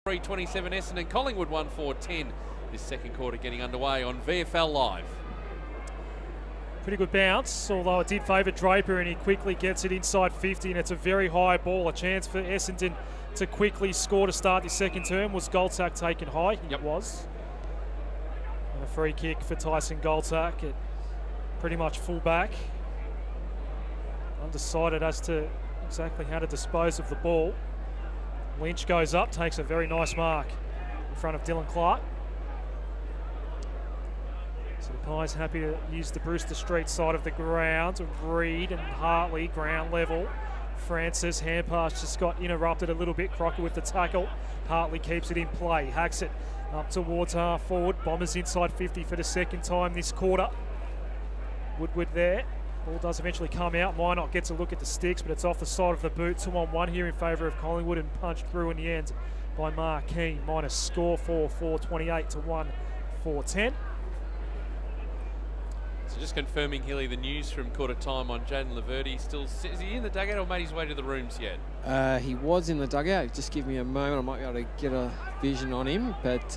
3:27 Essendon, Collingwood 1-4-10. This second quarter getting underway on VFL Live. Pretty good bounce, although it did favour Draper, and he quickly gets it inside 50, and it's a very high ball. A chance for Essendon to quickly score to start the second term. Was Goltak taken high? It was. And a free kick for Tyson Goltak at pretty much full back. Undecided as to exactly how to dispose of the ball. Lynch goes up, takes a very nice mark in front of Dylan Clark. So the Pies happy to use the Brewster Street side of the ground. Reed and Hartley, ground level. Francis, hand pass just got interrupted a little bit. Crocker with the tackle. Hartley keeps it in play, hacks it up towards half forward. Bombers inside 50 for the second time this quarter. Woodward there. Ball does eventually come out. Minot gets a look at the sticks, but it's off the side of the boot. 2-on-1 here in favour of Collingwood, and punched through in the end by Marquis. Minus score 4-4-28 to 1-4-10. So just confirming, Hilly, the news from quarter time on Jaden Laverty. Is he in the dugout or made his way to the rooms yet? He was in the dugout. Just give me a moment. I might be able to get a vision on him, but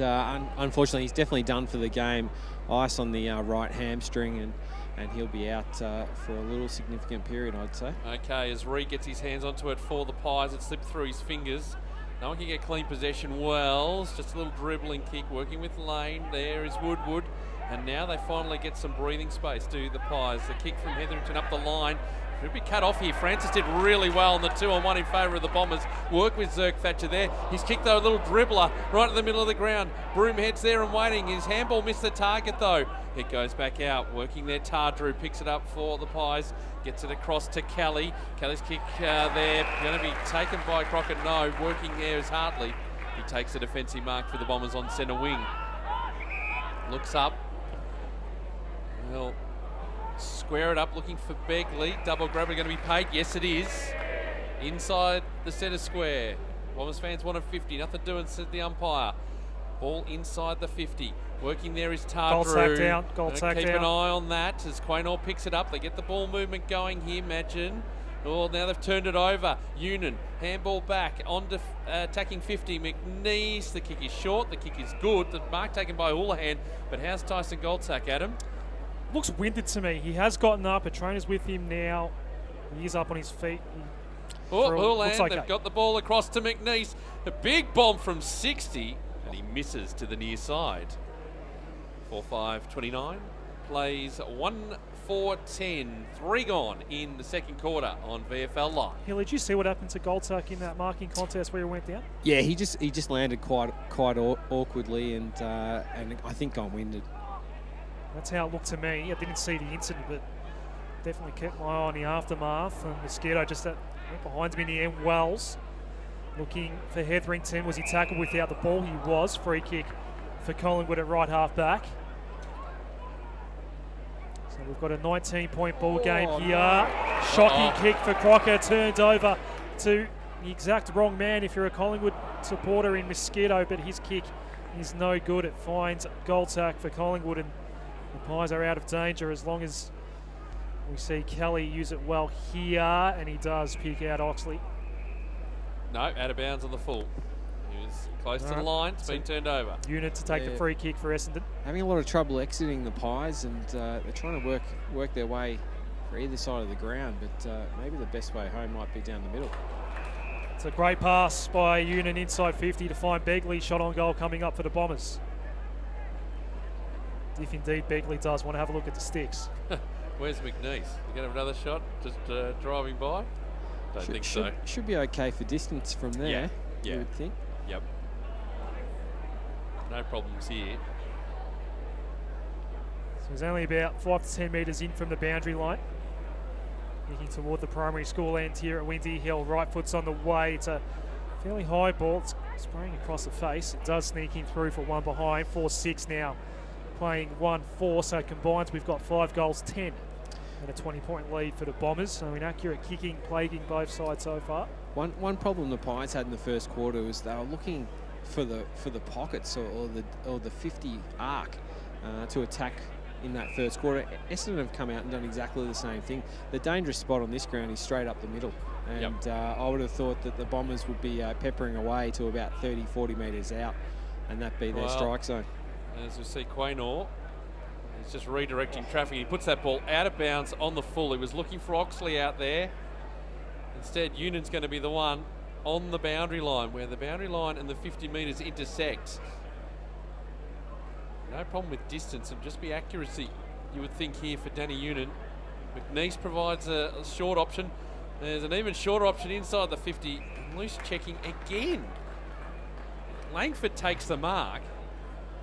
unfortunately he's definitely done for the game. Ice on the right hamstring, and he'll be out for a little significant period, I'd say. Okay, as Reed gets his hands onto it for the Pies, it slipped through his fingers. No one can get clean possession. Wells, just a little dribbling kick, working with Lane. There is Woodward. And now they finally get some breathing space to the Pies. The kick from Hetherington up the line. Should be cut off here. Francis did really well on the 2-on-1 in favour of the Bombers. Work with Zerk Thatcher there. He's kicked though a little dribbler right in the middle of the ground. Broomhead's there and waiting. His handball missed the target though. It goes back out. Working there, Tardrew picks it up for the Pies. Gets it across to Kelly. Kelly's kick there. Going to be taken by Crockett. No. Working there is Hartley. He takes a defensive mark for the Bombers on centre wing. Looks up. Well, square it up, looking for Begley. Double grabber going to be paid. Yes, it is. Inside the centre square. Bombers fans wanted 50. Nothing doing, said the umpire. Ball inside the 50. Working there is Tardrew. Goltak down. Goltak down. Keep an eye on that as Quaynor picks it up. They get the ball movement going here, Madgen. Oh, now they've turned it over. Union, handball back, on to attacking 50. McNeese, the kick is short, the kick is good. The mark taken by Houlihan, but how's Tyson Goltak, Adam? Looks winded to me. He has gotten up. A trainer's with him now. He is up on his feet. Houlihan, they've got the ball across to McNeese. A big bomb from 60, and he misses to the near side. 4-5-29, plays 1-4-10. 3 gone in the second quarter on VFL Live. Hill, did you see what happened to Goltak in that marking contest where he went down? Yeah, he just landed quite awkwardly, and I think got winded. That's how it looked to me. I didn't see the incident, but definitely kept my eye on the aftermath. And Mosquito just went behind him in the end. Wells looking for Hetherington. Was he tackled without the ball? He was. Free kick for Collingwood at right half back. So we've got a 19-point ball game here. Shocking kick for Crocker. Turned over to the exact wrong man if you're a Collingwood supporter in Mosquito, but his kick is no good. It finds Goltak for Collingwood, and the Pies are out of danger as long as we see Kelly use it well here, and he does pick out Oxley. No, out of bounds on the full. He was close to the line. It's been turned over. Unit to take the free kick for Essendon. Having a lot of trouble exiting the Pies, and they're trying to work their way for either side of the ground, but maybe the best way home might be down the middle. It's a great pass by Unit inside 50 to find Begley. Shot on goal coming up for the Bombers. If indeed Begley does want to have a look at the sticks. Where's McNeese? You going to have another shot just driving by? Don't think so. Should be okay for distance from there, you would think. Yep. No problems here. So he's only about 5 to 10 metres in from the boundary line. Looking toward the primary school end here at Windy Hill. Right foot's on the way. It's a fairly high ball. It's spraying across the face. It does sneak in through for one behind. 4-6 now. Playing 1-4, so combined we've got 5 goals, 10, and a 20-point lead for the Bombers. So inaccurate kicking plaguing both sides so far. One problem the Pies had in the first quarter was they were looking for the pockets or the 50 arc to attack in that first quarter. Essendon have come out and done exactly the same thing. The dangerous spot on this ground is straight up the middle, And I would have thought that the Bombers would be peppering away to about 30, 40 metres out, and that be their strike zone. As we see, Quaynor, he's just redirecting traffic. He puts that ball out of bounds on the full. He was looking for Oxley out there. Instead, Union's going to be the one on the boundary line, where the boundary line and the 50 metres intersect. No problem with distance, it'll just be accuracy, you would think, here for Danny Union. McNeese provides a short option. There's an even shorter option inside the 50. Loose checking again. Langford takes the mark,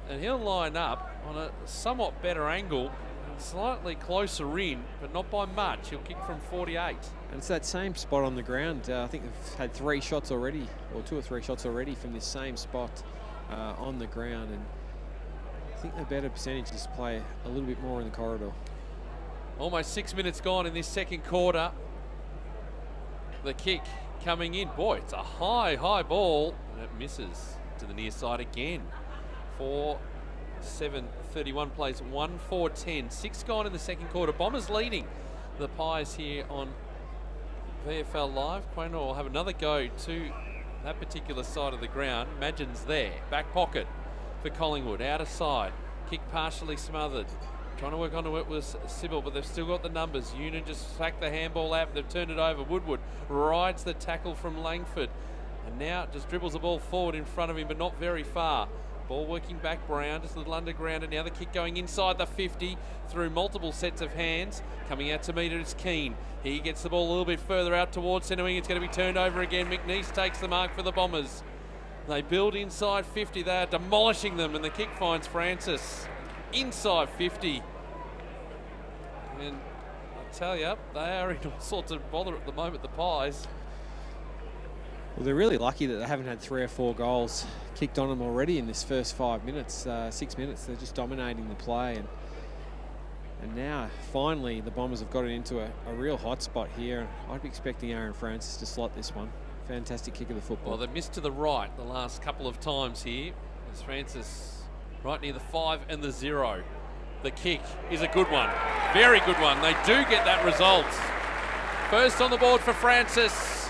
and he'll line up on a somewhat better angle, slightly closer in, but not by much. He'll kick from 48. And it's that same spot on the ground. I think they've had 3 shots already, or 2 or 3 shots already from this same spot on the ground. And I think the better percentage is to play a little bit more in the corridor. Almost 6 minutes gone in this second quarter. The kick coming in. Boy, it's a high ball, and it misses to the near side again. 4-7-31 plays 1-4-10. 6 gone in the second quarter. Bombers leading the Pies here on VFL Live. Quaynor will have another go to that particular side of the ground. Magin's there. Back pocket for Collingwood. Out of side. Kick partially smothered. Trying to work onto it was Sybil, but they've still got the numbers. Union just sacked the handball out. They've turned it over. Woodward rides the tackle from Langford. And now just dribbles the ball forward in front of him, but not very far. Ball working back, Brown, just a little underground, and now the kick going inside the 50 through multiple sets of hands. Coming out to meet it is Keane. He gets the ball a little bit further out towards centre wing. It's going to be turned over again. McNeese takes the mark for the Bombers. They build inside 50. They are demolishing them, and the kick finds Francis inside 50. And I tell you, they are in all sorts of bother at the moment, the Pies. Well, they're really lucky that they haven't had 3 or 4 goals kicked on them already in this first 5 minutes, 6 minutes. They're just dominating the play. And now, finally, the Bombers have got it into a real hot spot here. I'd be expecting Aaron Francis to slot this one. Fantastic kick of the football. Well, they've missed to the right the last couple of times here. As Francis right near the 5 and the 0. The kick is a good one. Very good one. They do get that result. First on the board for Francis.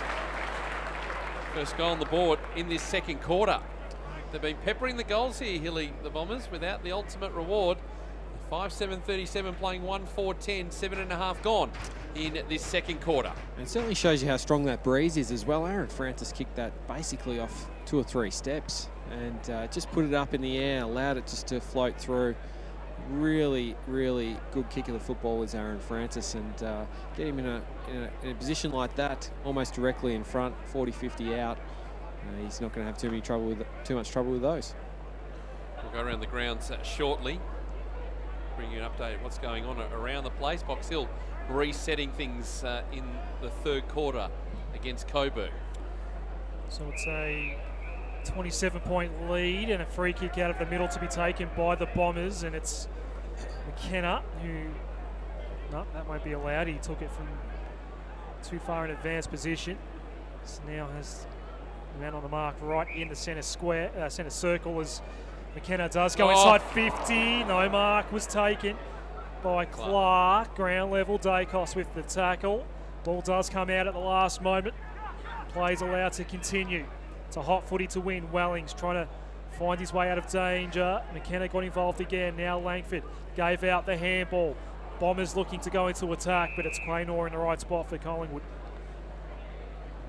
First goal on the board in this second quarter. They've been peppering the goals here, Hilly, the Bombers, without the ultimate reward. 5-7-37 playing 1-4-10, 7.5 gone in this second quarter. And it certainly shows you how strong that breeze is as well. Aaron Francis kicked that basically off 2 or 3 steps and just put it up in the air, allowed it just to float through. Really, really good kick of the football was Aaron Francis, and get him in a position like that, almost directly in front, 40-50 out. He's not going to have too much trouble with those. We'll go around the grounds shortly, bring you an update of what's going on around the place. Box Hill resetting things in the third quarter against Coburg. So it's a 27-point lead and a free kick out of the middle to be taken by the Bombers, and it's McKenna who, no, that won't be allowed. He took it from too far in advanced position. So now has the man on the mark right in the centre square, centre circle, as McKenna does go inside 50. No mark was taken by Clark. Ground level, Dacos with the tackle. Ball does come out at the last moment. Plays allowed to continue. It's a hot footy to win. Wellings trying to find his way out of danger. McKenna got involved again. Now Langford gave out the handball. Bombers looking to go into attack, but it's Quaynor in the right spot for Collingwood.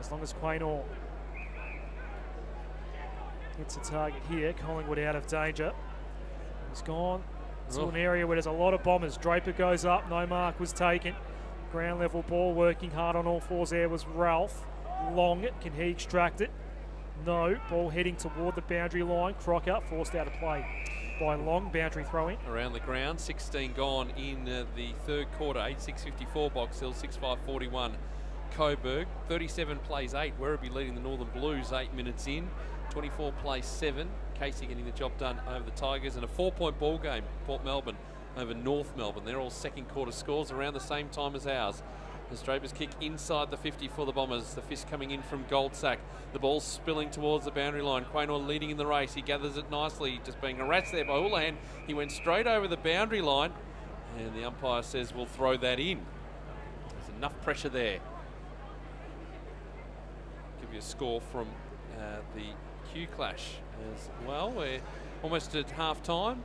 As long as Quaynor gets a target here, Collingwood out of danger. He's gone to an area where there's a lot of Bombers. Draper goes up. No mark was taken. Ground level ball, working hard on all fours there was Ralph. Long it. Can he extract it? No. Ball heading toward the boundary line. Crocker forced out of play by Long. Boundary throw in. Around the ground, 16 gone in the third quarter. 8-6-54 Box Hill, 6-5-41 Coburg. 37 plays 8. Werribee leading the Northern Blues 8 minutes in. 24 plays 7. Casey getting the job done over the Tigers. And a 4-point ball game, Port Melbourne over North Melbourne. They're all second quarter scores around the same time as ours. As Draper's kick inside the 50 for the Bombers. The fist coming in from Goldsack. The ball spilling towards the boundary line. Quaynor leading in the race. He gathers it nicely, just being harassed there by Houlihan. He went straight over the boundary line, and the umpire says we'll throw that in. There's enough pressure there. give you a score from the Q Clash as well. We're almost at half time.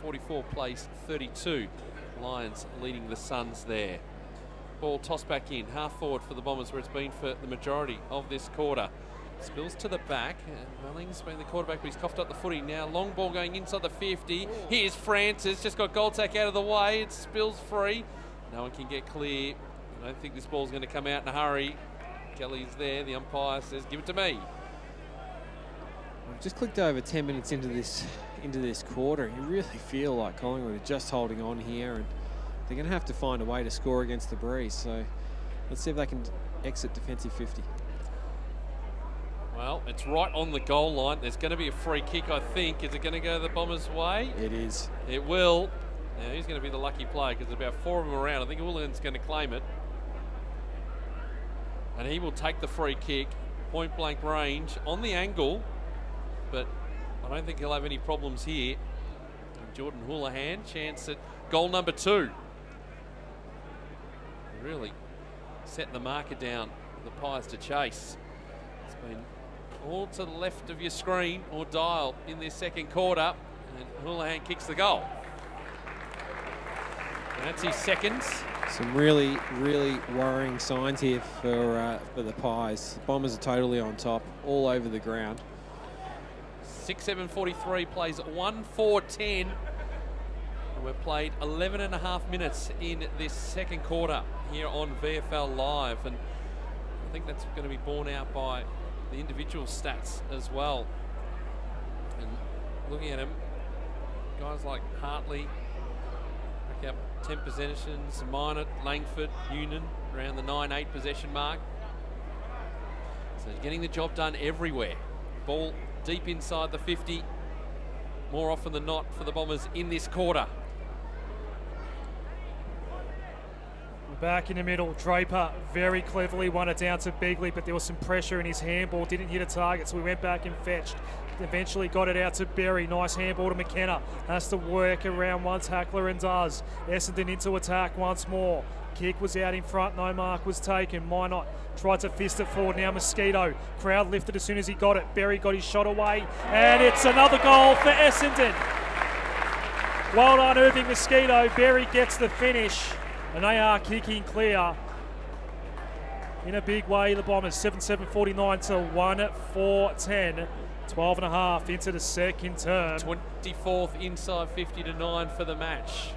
44 plays 32. Lions leading the Suns there. Ball tossed back in, half forward for the Bombers, where it's been for the majority of this quarter. Spills to the back. Welling's been the quarterback, but he's coughed up the footy. Now long ball going inside the 50. Here's Francis, just got Goltack out of the way. It spills free. No one can get clear. I don't think this ball's going to come out in a hurry. Kelly's there. The umpire says, give it to me. I've just clicked over 10 minutes into this quarter. You really feel like Collingwood are just holding on here, and they're going to have to find a way to score against the Breeze. So let's see if they can exit defensive 50. Well, it's right on the goal line. There's going to be a free kick, I think. Is it going to go the Bombers' way? It is. It will. Now, who's going to be the lucky player? Because there's about 4 of them around. I think Ulan's going to claim it. And he will take the free kick, point blank range, on the angle. But I don't think he'll have any problems here. And Jordan Houlihan, chance at goal number 2. Really setting the marker down for the Pies to chase. It's been all to the left of your screen or dial in this second quarter, and Houlihan kicks the goal. And that's his second. Some really, really worrying signs here for the Pies. The Bombers are totally on top, all over the ground. 6-7-43 plays 1-4-10. We've played 11 and a half minutes in this second quarter here on VFL Live, and I think that's going to be borne out by the individual stats as well. And looking at them, guys like Hartley pick up 10 possessions, Minot, Langford, Noonan around the 9-8 possession mark. So getting the job done everywhere. Ball deep inside the 50, more often than not for the Bombers in this quarter. Back in the middle, Draper very cleverly won it down to Begley, but there was some pressure in his handball, didn't hit a target, so we went back and fetched. Eventually got it out to Berry, nice handball to McKenna. Has to work around one tackler and does. Essendon into attack once more. Kick was out in front, no mark was taken. Minot tried to fist it forward, now Mosquito. Crowd lifted as soon as he got it. Berry got his shot away, and it's another goal for Essendon. Well done, Irving Mosquito. Berry gets the finish. And they are kicking clear in a big way, the Bombers. 7-7-49 to 1-4-10. 12 and a half into the second term. 24th inside 50 to 9 for the match.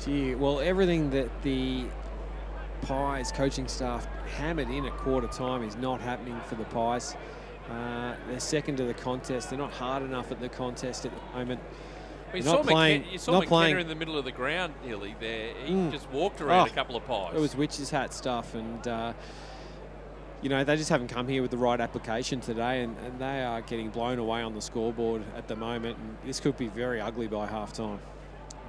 Gee, well, everything that the Pies coaching staff hammered in at quarter time is not happening for the Pies. They're second to the contest. They're not hard enough at the contest at the moment. Well, you saw McKenna in the middle of the ground nearly there. He just walked around a couple of Pies. It was witch's hat stuff, and you know, they just haven't come here with the right application today, and they are getting blown away on the scoreboard at the moment, and this could be very ugly by half-time.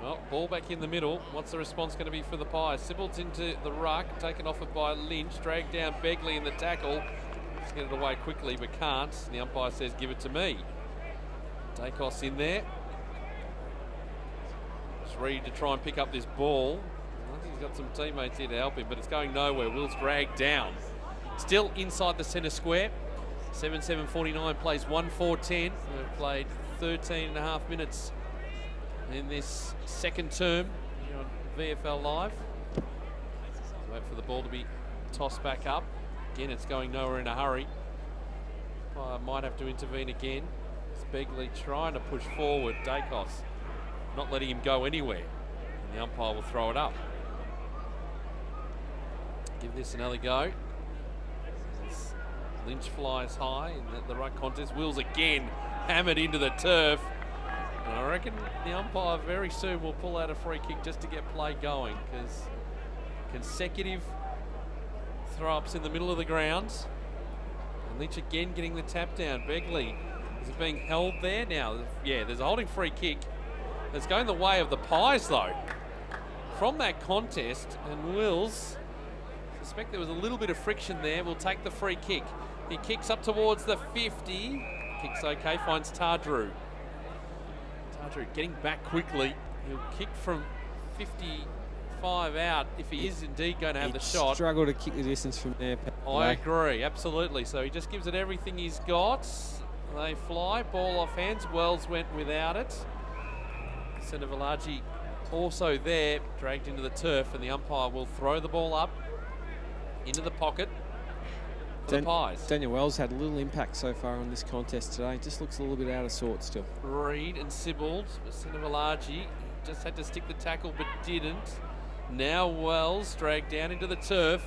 Well, ball back in the middle. What's the response going to be for the Pies? Sybil's into the ruck, taken off it by Lynch, dragged down Begley in the tackle. Let's get it away quickly, but can't. The umpire says, give it to me. Dacos in there. Ready to try and pick up this ball. I think he's got some teammates here to help him, but it's going nowhere. Will's dragged down. Still inside the centre square. 7-7-49 plays 1-4-10. We've played 13 and a half minutes in this second term here on VFL Live. Wait for the ball to be tossed back up. Again, it's going nowhere in a hurry. Might have to intervene again. It's Begley trying to push forward. Dacos not letting him go anywhere. And the umpire will throw it up. Give this another go. As Lynch flies high in the ruck contest. Wills again hammered into the turf. And I reckon the umpire very soon will pull out a free kick just to get play going, because consecutive throw-ups in the middle of the ground. And Lynch again getting the tap down. Begley, is it being held there now? Yeah, there's a holding free kick. It's going the way of the Pies, though, from that contest. And Wills, suspect there was a little bit of friction there, will take the free kick. He kicks up towards the 50. Kicks okay, finds Tardrew. Tardrew getting back quickly. He'll kick from 25 out if he is indeed going to have the shot. Struggle to kick the distance from there. I agree, absolutely. So he just gives it everything he's got. They fly, ball off hands. Wells went without it. Senevalaji also there, dragged into the turf, and the umpire will throw the ball up into the pocket for the Pies. Daniel Wells had a little impact so far on this contest today. Just looks a little bit out of sorts still. Reed and Sibbald, Senevalaji just had to stick the tackle but didn't. Now Wells dragged down into the turf.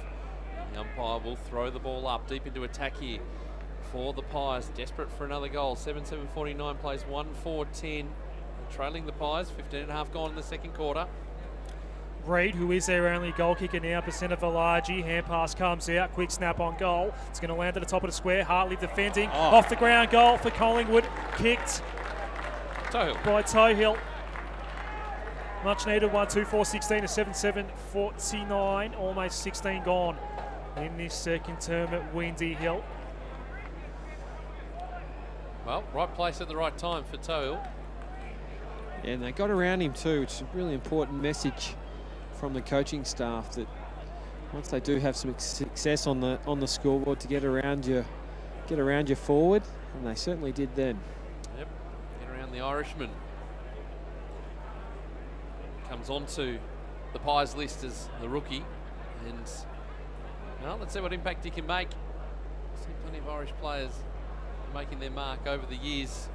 The umpire will throw the ball up deep into attack here for the Pies. Desperate for another goal. 7-7-49 plays 1-4-10. Trailing the Pies, 15.5 gone in the second quarter. Reed, who is their only goal kicker now, Senevalaji. Hand pass comes out, quick snap on goal. It's going to land at the top of the square. Hartley defending. Off the ground goal for Collingwood. Kicked Tohill. By Tohill. Much needed 1-2-4-16 to 7-7-49. Almost 16 gone in this second term at Windy Hill. Well, right place at the right time for Tohill. And they got around him too, which is a really important message from the coaching staff, that once they do have some success on the scoreboard, to get around your forward, and they certainly did then. Yep, get around the Irishman. Comes onto the Pies list as the rookie, and well, let's see what impact he can make. I've seen plenty of Irish players making their mark over the years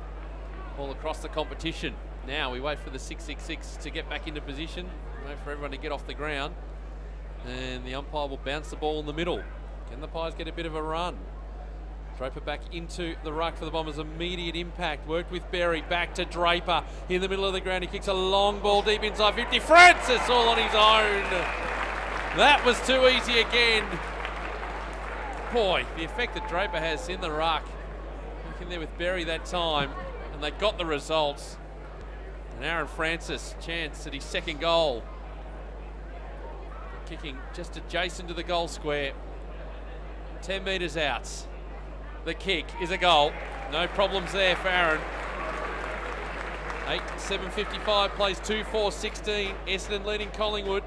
all across the competition. Now we wait for the 666 to get back into position, wait for everyone to get off the ground, and the umpire will bounce the ball in the middle. Can the Pies get a bit of a run? Draper back into the ruck for the Bombers. Immediate impact. Worked with Berry. Back to Draper in the middle of the ground. He kicks a long ball deep inside 50. Francis all on his own. That was too easy again. Boy, the effect that Draper has in the ruck. Working there with Berry that time, and they got the results. And Aaron Francis, chance at his second goal. Kicking just adjacent to the goal square. 10 metres out. The kick is a goal. No problems there for Aaron. 8-7-55 plays 2-4-16. Essendon leading Collingwood.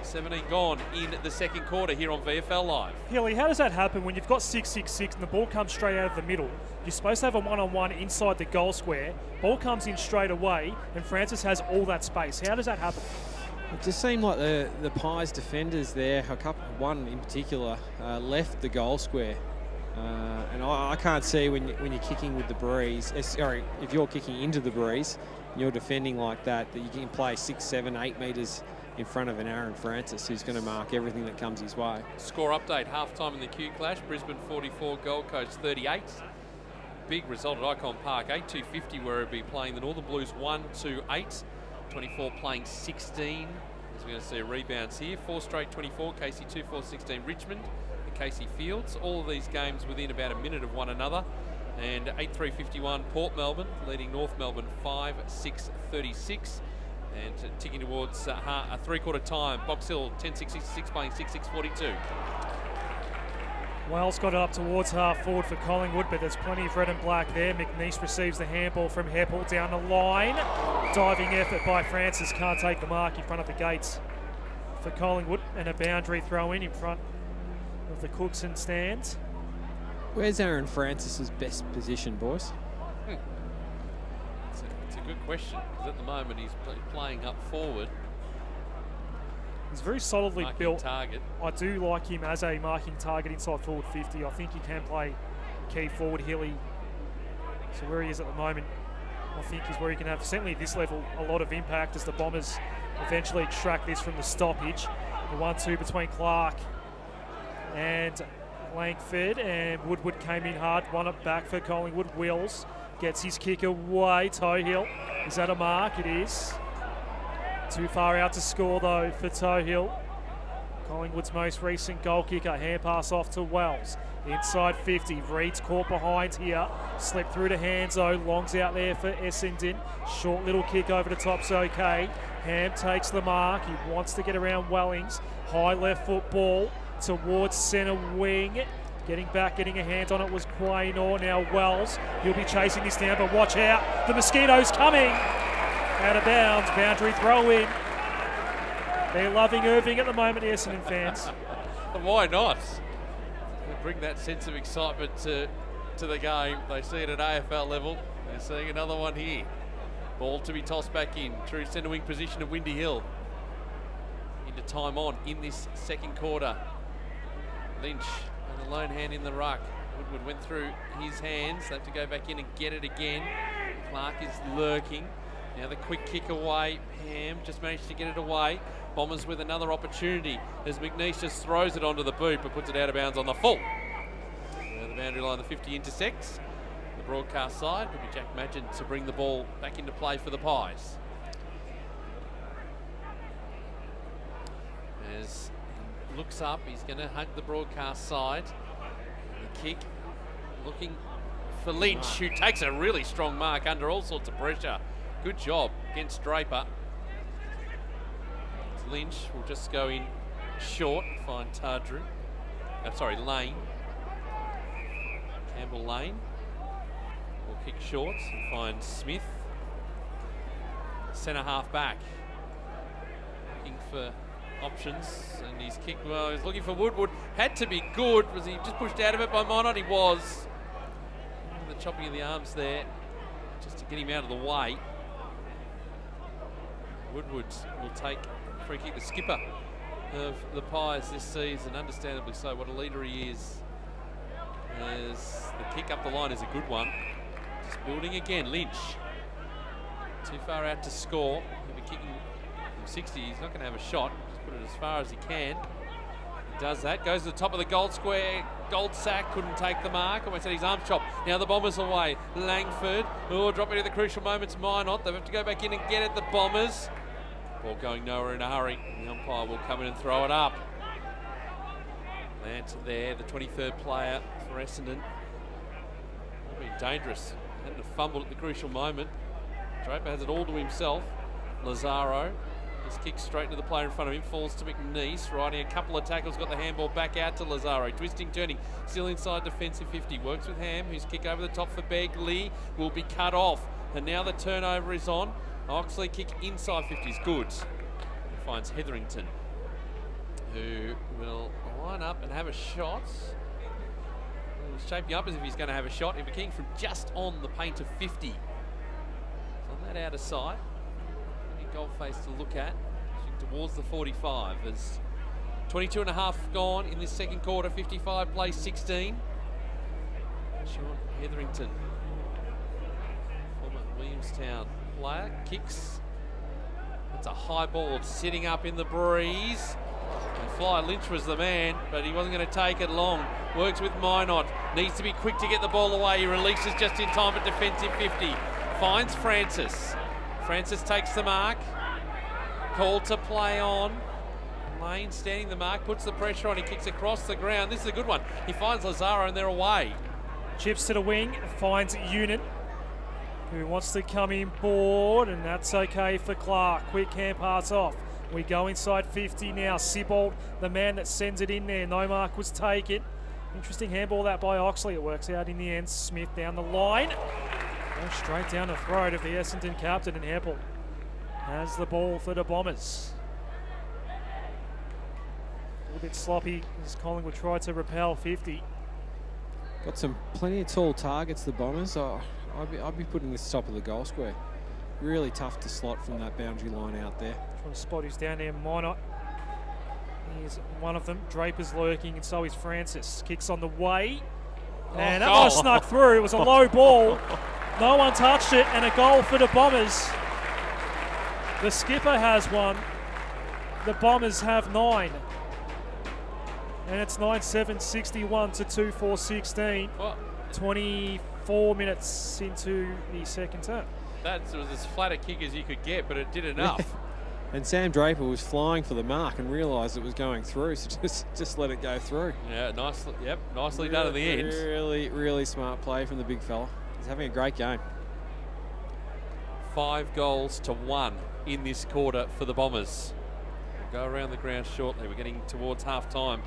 17 gone in the second quarter here on VFL Live. Hilly, how does that happen when you've got 6-6-6 and the ball comes straight out of the middle? You're supposed to have a one-on-one inside the goal square. Ball comes in straight away and Francis has all that space. How does that happen? It just seemed like the Pies defenders there, one in particular, left the goal square. And I can't see when you're kicking with the breeze, sorry, if you're kicking into the breeze and you're defending like that you can play 6, 7, 8 metres in front of an Aaron Francis, who's going to mark everything that comes his way. Score update, half-time in the Q Clash. Brisbane 44, Gold Coast 38. Big result at Icon Park, 8-2-50 where he'll be playing the Northern Blues 1-2-8. 24 playing 16. As we're going to see rebounds here. 4 straight 24, Casey 2-4-16 Richmond. Casey Fields. All of these games within about a minute of one another. And 8-3-51 Port Melbourne leading North Melbourne 5-6-36. And ticking towards a three-quarter time. Box Hill 10-6-66 playing 6-6-42. Wells got it up towards half forward for Collingwood, but there's plenty of red and black there. McNeice receives the handball from Heppel down the line. Diving effort by Francis, can't take the mark in front of the gates for Collingwood, and a boundary throw in front of the Cookson stands. Where's Aaron Francis's best position, boys? It's a good question, because at the moment he's playing up forward. He's very solidly built. Target. I do like him as a marking target inside forward 50. I think he can play key forward. Hilly, so where he is at the moment, I think is where he can have, certainly at this level, a lot of impact as the Bombers eventually extract this from the stoppage. The 1-2 between Clark and Langford, and Woodward came in hard, won it back for Collingwood. Wills gets his kick away. Tohill, is that a mark? It is. Too far out to score though for Tohill. Collingwood's most recent goal kicker. Hand pass off to Wells. Inside 50. Reed's caught behind here. Slipped through to Hanzo. Long's out there for Essendon. Short little kick over the top's okay. Ham takes the mark. He wants to get around Wellings. High left foot ball towards centre wing. Getting back, getting a hand on it was Quaynor. Now Wells. He'll be chasing this down, but watch out. The Mosquitoes coming. Out of bounds. Boundary throw in. They're loving Irving at the moment, the Essendon fans. Why not? They bring that sense of excitement to the game. They see it at AFL level. They're seeing another one here. Ball to be tossed back in. True centre wing position of Windy Hill. Into time on in this second quarter. Lynch and the lone hand in the ruck. Woodward went through his hands. They have to go back in and get it again. Clark is lurking. Now the quick kick away. Ham just managed to get it away. Bombers with another opportunity as McNeice just throws it onto the boot but puts it out of bounds on the full. Now the boundary line, the 50 intersects. The broadcast side will be Jack Madgen to bring the ball back into play for the Pies. As he looks up, he's going to hug the broadcast side. The kick looking for Lynch, who takes a really strong mark under all sorts of pressure. Good job against Draper. Lynch will just go in short and find Tardru. Lane. Campbell Lane will kick short and find Smith. Centre half back. Looking for options, and his kick, well, he's looking for Woodward. Had to be good. Was he just pushed out of it by Minot? He was. The chopping of the arms there, just to get him out of the way. Woodward will take free kick, the skipper of the Pies this season, understandably so. What a leader he is. As the kick up the line is a good one. Just building again. Lynch. Too far out to score. He'll be kicking from 60. He's not going to have a shot. Just put it as far as he can. He does that. Goes to the top of the goal square. Goldsack couldn't take the mark. Almost had his arms chopped. Now the Bombers away. Langford. Oh, dropping at the crucial moments. Minot. They have to go back in and get it. The Bombers. Ball going nowhere in a hurry. The umpire will come in and throw it up. Lance there, the 23rd player for Essendon. Been dangerous. Had to fumble at the crucial moment. Draper has it all to himself. Lazaro. His kick straight to the player in front of him. Falls to McNeice. Riding a couple of tackles. Got the handball back out to Lazaro. Twisting, turning. Still inside defensive 50. Works with Ham, whose kick over the top for Begley will be cut off. And now the turnover is on. Oxley kick inside 50 is good. He finds Hetherington, who will line up and have a shot. He's shaping up as if he's going to have a shot. He'll be kicking from just on the paint of 50. On that outer side, goal face to look at, towards the 45 as 22 and a half gone in this second quarter. 55 plays 16. Sean Hetherington, former Williamstown player, kicks. It's a high ball sitting up in the breeze. And Fly Lynch was the man, but he wasn't going to take it long. Works with Minot. Needs to be quick to get the ball away. He releases just in time at defensive 50. Finds Francis. Francis takes the mark. Called to play on. Lane standing the mark, puts the pressure on. He kicks across the ground. This is a good one. He finds Lazaro and they're away. Chips to the wing, finds Unit, who wants to come in board, and that's okay for Clark. Quick hand pass off. We go inside 50 now. Sibbald, the man that sends it in there. No mark was taken. Interesting handball that by Oxley. It works out in the end. Smith down the line. Goes straight down the throat of the Essendon captain, and Heppel has the ball for the Bombers. A little bit sloppy as Collingwood tried to repel 50. Got some plenty of tall targets, the Bombers. I'd be putting this top of the goal square. Really tough to slot from that boundary line out there. Trying to spot who's down there. Minot. Here's one of them. Draper's lurking, and so is Francis. Kicks on the way. And that one snuck through. It was a low ball. No one touched it, and a goal for the Bombers. The skipper has one. The Bombers have 9. And it's 9-7, 61 to 2-4, 16. 24 minutes into the second term. That was as flat a kick as you could get, but it did enough. And Sam Draper was flying for the mark and realised it was going through, so just let it go through. Yeah, nicely done at the end. Really smart play from the big fella. He's having a great game. 5 goals to 1 in this quarter for the Bombers. We'll go around the ground shortly. We're getting towards half time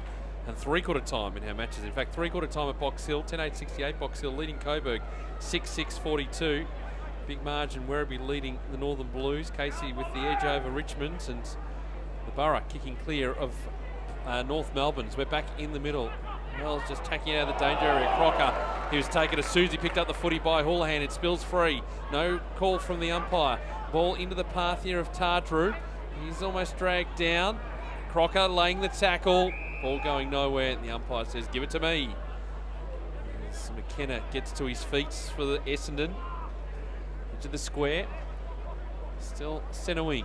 and three-quarter time in our matches. In fact, three-quarter time at Box Hill, 10-8-68 Box Hill leading Coburg 6-6-42. Big margin Werribee leading the Northern Blues. Casey with the edge over Richmond, and The Borough kicking clear of North Melbourne's. We're back in the middle. Wells just tacking out of the danger area. Crocker, he was taken as Susie, picked up the footy by Houlihan. It spills free. No call from the umpire. Ball into the path here of Tardrew. He's almost dragged down. Crocker laying the tackle. Ball going nowhere. And the umpire says, give it to me. As McKenna gets to his feet for the Essendon. Into the square. Still centre wing.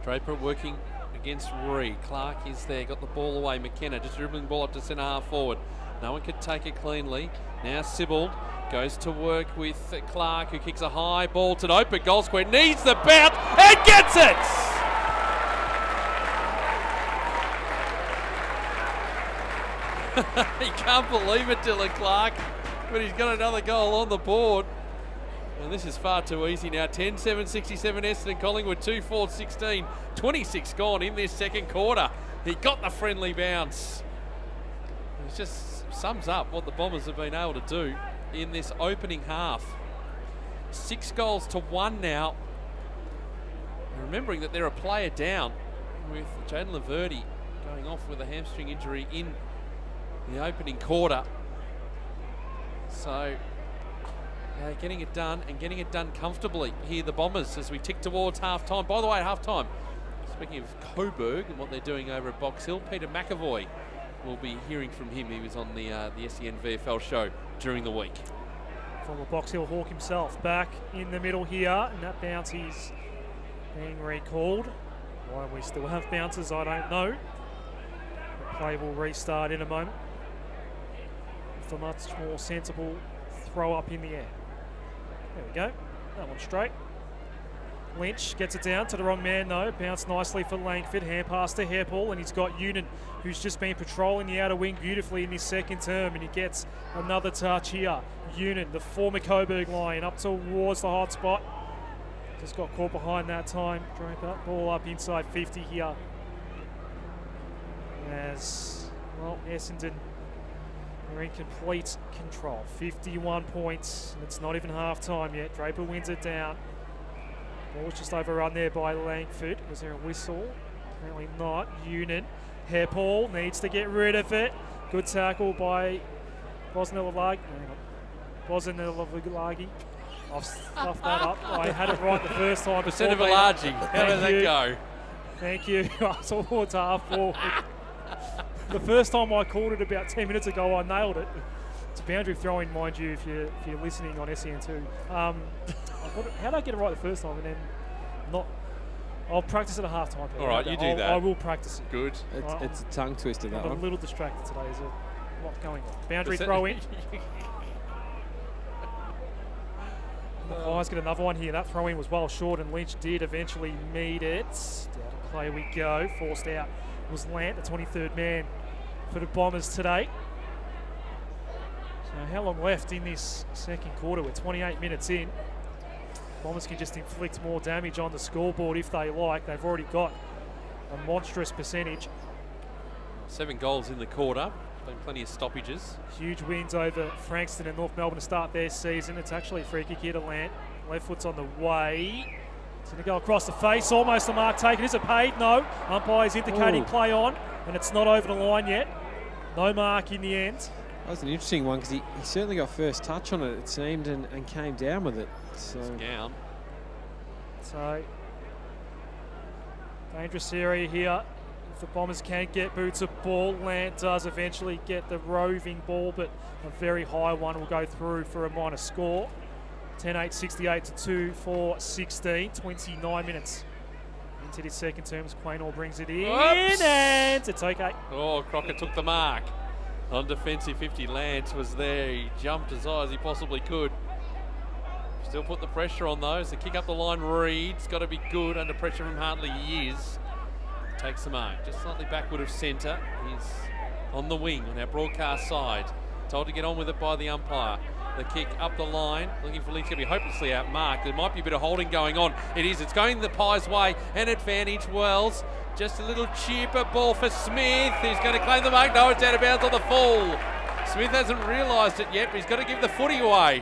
Draper working against Ree. Clark is there, got the ball away. McKenna just dribbling the ball up to centre half forward. No one could take it cleanly. Now Sibbald goes to work with Clark, who kicks a high ball to the open goal square. Needs the bounce and gets it! He can't believe it, Dylan Clark, but he's got another goal on the board. And this is far too easy now. 10-7-67 Essendon, Collingwood 2-4-16. 26 gone in this second quarter. He got the friendly bounce. It just sums up what the Bombers have been able to do in this opening half. 6 goals to 1 now. And remembering that they're a player down with Jaden Laverty going off with a hamstring injury in the opening quarter. So getting it done and getting it done comfortably here, the Bombers, as we tick towards half-time. By the way, at half-time, speaking of Coburg and what they're doing over at Box Hill, Peter McAvoy, we'll be hearing from him. He was on the SEN VFL show during the week. Former Box Hill Hawk himself back in the middle here, and that bounce is being recalled. Why we still have bounces, I don't know. The play will restart in a moment with a much more sensible throw up in the air. There we go. That one straight. Lynch gets it down to the wrong man though. Bounced nicely for Langford. Hand pass to Hairpole, and he's got Unan, who's just been patrolling the outer wing beautifully in his second term, and he gets another touch here. Unan, the former Coburg Lion, up towards the hot spot. Just got caught behind that time. Draper, ball up inside 50 here. As, well, Essendon are in complete control. 51 points, and it's not even half time yet. Draper wins it down. Ball was just overrun there by Langford. Was there a whistle? Apparently not. Unan. Hairpole needs to get rid of it. Good tackle by Bosnilagi. I've stuffed that up. I had it right the first time. Bosnilagi. How did that go? Thank you. Towards half forward. The first time I called it about 10 minutes ago, I nailed it. It's a boundary throw-in, mind you, if you're listening on SEN2. How did I get it right the first time and then not? I'll practice at a half-time. All right, you do that. I will practice it. Good. It's a tongue twister, that I'm one. a little distracted today. There's a lot going on. Boundary throw-in. The Pies get another one here. That throw-in was well short, and Lynch did eventually meet it. Down to play we go. Forced out was Lant, the 23rd man for the Bombers today. So how long left in this second quarter? We're 28 minutes in. Bombers can just inflict more damage on the scoreboard if they like. They've already got a monstrous percentage. 7 goals in the quarter. Been plenty of stoppages. Huge wins over Frankston and North Melbourne to start their season. It's actually a free kick here to Lant. Left foot's on the way. It's going to go across the face. Almost the mark taken. Is it paid? No. Umpire's indicating play on, and it's not over the line yet. No mark in the end. That was an interesting one because he certainly got first touch on it seemed, and came down with it. So down. So dangerous area here. If the Bombers can get boots of ball, Lant does eventually get the roving ball, but a very high one will go through for a minor score. 10-8, 68 to 2-4-16. 29 minutes into this second term as Quaynor brings it in. Oops. And it's okay. Oh, Crocker took the mark. On defensive 50, Lance was there. He jumped as high as he possibly could. Still put the pressure on those. The kick up the line, Reed's got to be good. Under pressure from Hartley, he is. Takes the mark. Just slightly backward of centre. He's on the wing on our broadcast side. Told to get on with it by the umpire. The kick up the line, looking for Lynch to be hopelessly outmarked. There might be a bit of holding going on. It is. It's going the Pies' way. An advantage. Wells. Just a little cheaper ball for Smith. He's going to claim the mark. No, it's out of bounds on the full. Smith hasn't realised it yet, but he's got to give the footy away.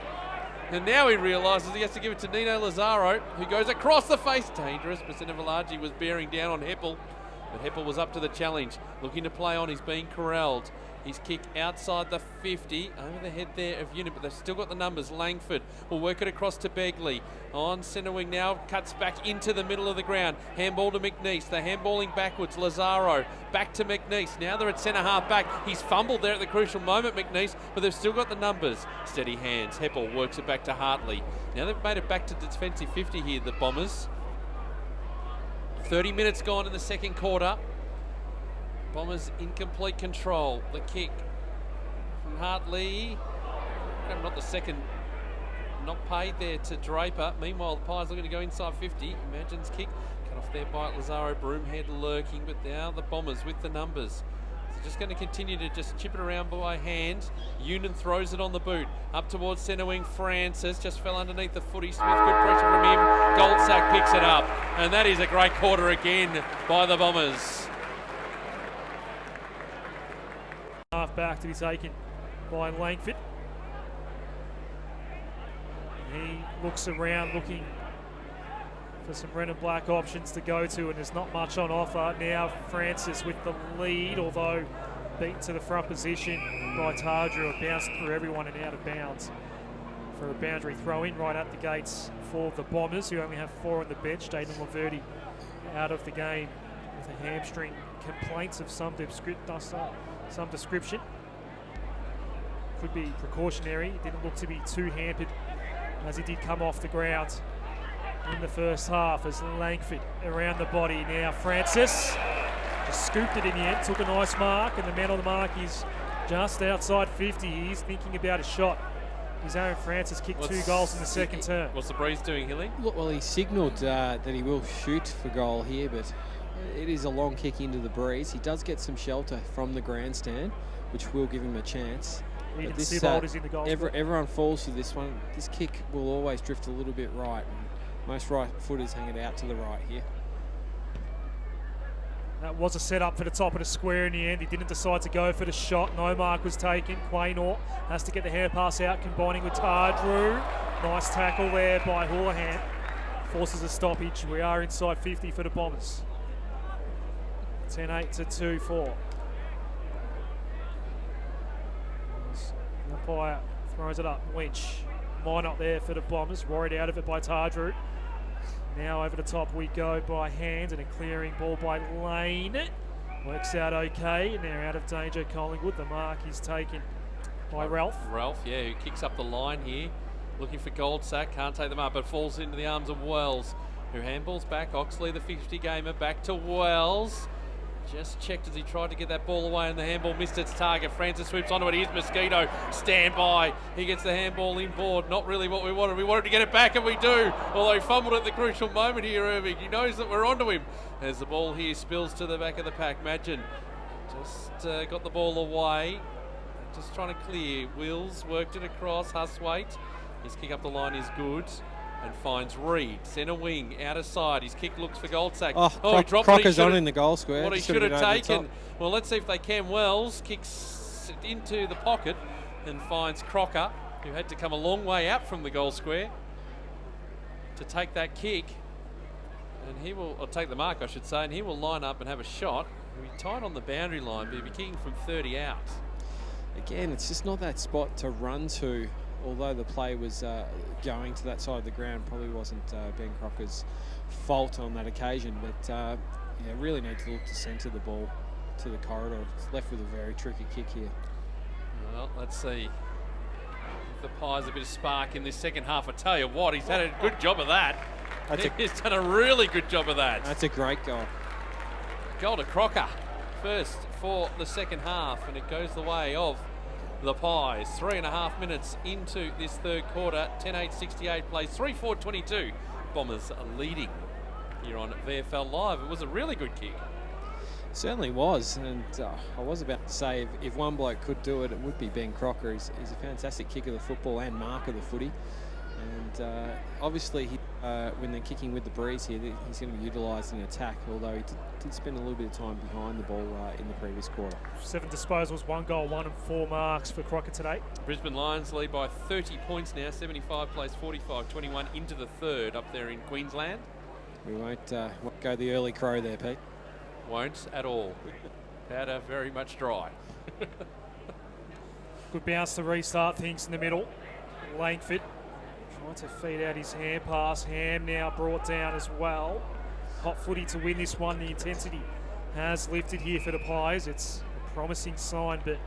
And now he realises he has to give it to Nino Lazaro, who goes across the face. Dangerous, but Sinavalaji was bearing down on Heppel. But Heppel was up to the challenge, looking to play on. He's being corralled. His kick outside the 50, over the head there of Unit, but they've still got the numbers. Langford will work it across to Begley. On centre wing now, cuts back into the middle of the ground. Handball to McNeese. They're handballing backwards. Lazaro back to McNeese. Now they're at centre half back. He's fumbled there at the crucial moment, McNeese, but they've still got the numbers. Steady hands. Heppel works it back to Hartley. Now they've made it back to defensive 50 here, the Bombers. 30 minutes gone in the second quarter. Bombers in complete control. The kick from Hartley. Not the second, not paid there to Draper. Meanwhile, the Pies looking to go inside 50. Imagine's kick cut off there by Lazaro. Broomhead lurking, but now the Bombers with the numbers. So just going to continue to just chip it around by hand. Union throws it on the boot. Up towards centre wing. Francis just fell underneath the footy. Smith, good pressure from him. Goldsack picks it up. And that is a great quarter again by the Bombers. Half back to be taken by Langford. He looks around looking for some red and black options to go to, and there's not much on offer. Now Francis with the lead, although beaten to the front position by Tardrew, bounced through everyone and out of bounds for a boundary throw in right at the gates for the Bombers, who only have 4 on the bench. Dayton Laverty out of the game with a hamstring complaints of some description. Could be precautionary. It didn't look to be too hampered as he did come off the ground in the first half as Langford around the body. Now Francis just scooped it in the end, took a nice mark, and the man on the mark is just outside 50. He's thinking about a shot. His Aaron Francis kicked 2 goals in the second term. What's the breeze doing, Hilly? Well, he signalled that he will shoot for goal here, but it is a long kick into the breeze. He does get some shelter from the grandstand, which will give him a chance. Even Sibold is in the goal. Everyone falls for this one. This kick will always drift a little bit right. And most right footers hang it out to the right here. That was a setup for the top of the square in the end. He didn't decide to go for the shot. No mark was taken. Quaynor has to get the hand pass out, combining with Tardrew. Nice tackle there by Houlihan. Forces a stoppage. We are inside 50 for the Bombers. 10-8 to 2-4. Umpire throws it up. Lynch. Line up there for the Bombers. Worried out of it by Tardrew. Now over the top we go by hand, and a clearing ball by Lane. Works out okay, and they're out of danger, Collingwood. The mark is taken by Ralph. Ralph, yeah, who kicks up the line here. Looking for Goldsack, can't take them up, but falls into the arms of Wells, who handballs back. Oxley, the 50-gamer, back to Wells. Just checked as he tried to get that ball away, and the handball missed its target. Francis swoops onto it. Here's Mosquito. Stand by. He gets the handball inboard. Not really what we wanted. We wanted to get it back, and we do. Although he fumbled at the crucial moment here, Irving. He knows that we're onto him. As the ball here spills to the back of the pack. Magin just got the ball away. Just trying to clear. Wills worked it across. Huswaite. His kick up the line is good. And finds Reed, centre wing, outer side. His kick looks for Goldsack. He dropped Crocker's on in the goal square. What he should have taken. Well, let's see if they can. Wells kicks it into the pocket and finds Crocker, who had to come a long way out from the goal square to take that kick. And he will, or take the mark, I should say, and he will line up and have a shot. He'll be tight on the boundary line, but he'll be kicking from 30 out. Again, it's just not that spot to run to. Although the play was going to that side of the ground, probably wasn't Ben Crocker's fault on that occasion. But yeah, really need to look to centre the ball to the corridor. It's left with a very tricky kick here. Well, let's see if the Pies a bit of spark in this second half. I tell you what, he's had a good job of that. He's done a really good job of that. That's a great goal. Goal to Crocker, first for the second half, and it goes the way of the Pies. 3.5 minutes into this third quarter. 10-8-68 plays. 3-4-22. Bombers are leading here on VFL Live. It was a really good kick. Certainly was, and I was about to say if one bloke could do it, it would be Ben Crocker. He's a fantastic kicker of the football and mark of the footy, and obviously he when they're kicking with the breeze here, he's going to be utilised in attack, although he did spend a little bit of time behind the ball in the previous quarter. 7 disposals, 1 goal, 1 and 4 marks for Crocker today. Brisbane Lions lead by 30 points now, 75 plays 45, 21 into the third up there in Queensland. We won't go the early crow there, Pete. Won't at all. Powder very much dry. Good bounce to restart things in the middle. Langford trying to feed out his hand pass. Ham now brought down as well. Hot footy to win this one. The intensity has lifted here for the Pies. It's a promising sign, but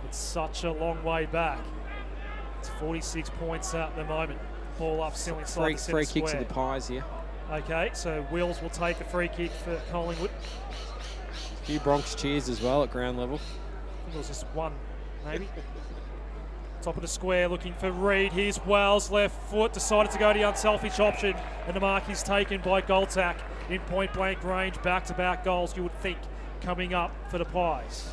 it's such a long way back. It's 46 points at the moment. Ball up still inside the centre free square. kick to the Pies here. Okay, so Wills will take the free kick for Collingwood. A few Bronx cheers as well at ground level. I think it was just one, maybe. Top of the square looking for Reid. Here's Wells, left foot, decided to go the unselfish option, and the mark is taken by Goltack in point blank range. Back-to-back goals, you would think, coming up for the Pies.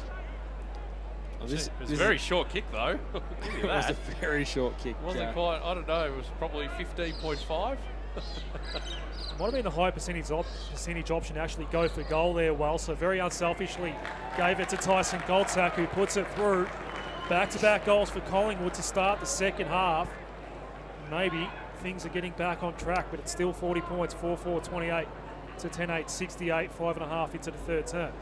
It was a very short kick, though. It was a very short kick. Wasn't quite, I don't know, it was probably 15.5. Might have been a high percentage option to actually go for goal there, well. So very unselfishly gave it to Tyson Goltack, who puts it through. Back-to-back goals for Collingwood to start the second half. Maybe things are getting back on track, but it's still 40 points, 4-4, 28 to 10-8, 68, 5.5 into the third term.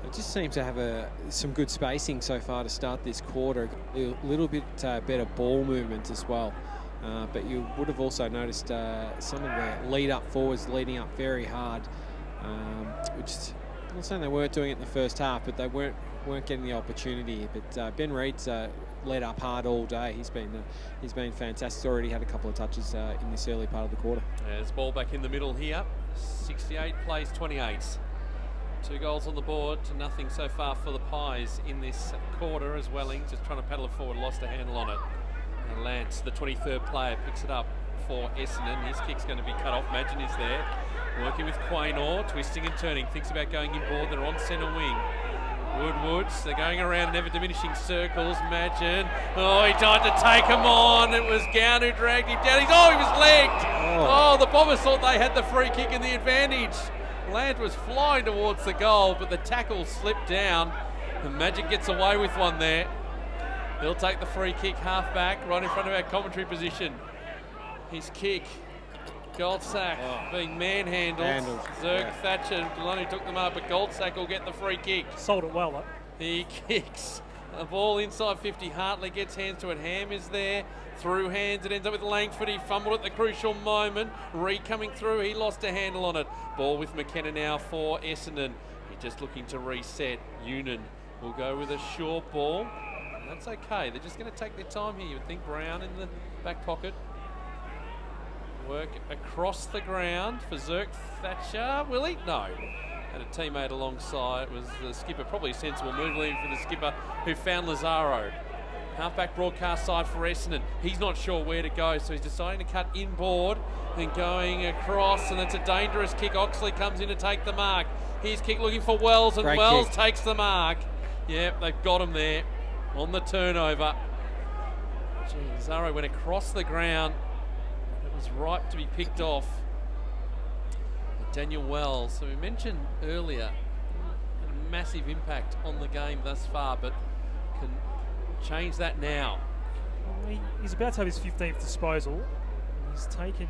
It just seems to have some good spacing so far to start this quarter. A little bit better ball movement as well. But you would have also noticed some of the lead-up forwards leading up very hard, which I'm not saying they weren't doing it in the first half, but they weren't getting the opportunity. But Ben Reid's led up hard all day. He's been fantastic. He's already had a couple of touches in this early part of the quarter. There's ball back in the middle here. 68 plays 28. 2 goals on the board to nothing so far for the Pies in this quarter as Welling just trying to paddle it forward, lost a handle on it. And Lance, the 23rd player, picks it up for Essendon. His kick's going to be cut off. Madgen is there, working with Quaynor, twisting and turning, thinks about going inboard. They're on centre wing. Woodwards, they're going around in ever diminishing circles. Madgen, he tried to take him on. It was Gown who dragged him down. He was legged. Oh, the Bombers thought they had the free kick and the advantage. Land was flying towards the goal, but the tackle slipped down. And Madgen gets away with one there. He'll take the free kick half back, right in front of our commentary position. His kick, Goldsack being manhandled. Zerk, Thatcher, and Deloney took them up, but Goldsack will get the free kick. Sold it well, though. He kicks a ball inside 50. Hartley gets hands to it. Ham is there. Through hands, it ends up with Langford. He fumbled at the crucial moment. Reid coming through, he lost a handle on it. Ball with McKenna now for Essendon. He's just looking to reset. Union will go with a short ball. That's okay. They're just going to take their time here. You would think Brown in the back pocket. Work across the ground for Zerk. Thatcher. Will he? No. Had a teammate alongside. It was the skipper. Probably a sensible move leaving for the skipper who found Lazaro. Halfback broadcast side for Essendon. He's not sure where to go, so he's deciding to cut inboard and going across, and it's a dangerous kick. Oxley comes in to take the mark. His kick looking for Wells, and Great Wells kick. takes the mark. Yep, they've got him there on the turnover. Zaro went across the ground. It was ripe to be picked off. Daniel Wells, so we mentioned earlier, a massive impact on the game thus far, but can change that now. He's about to have his 15th disposal. He's taken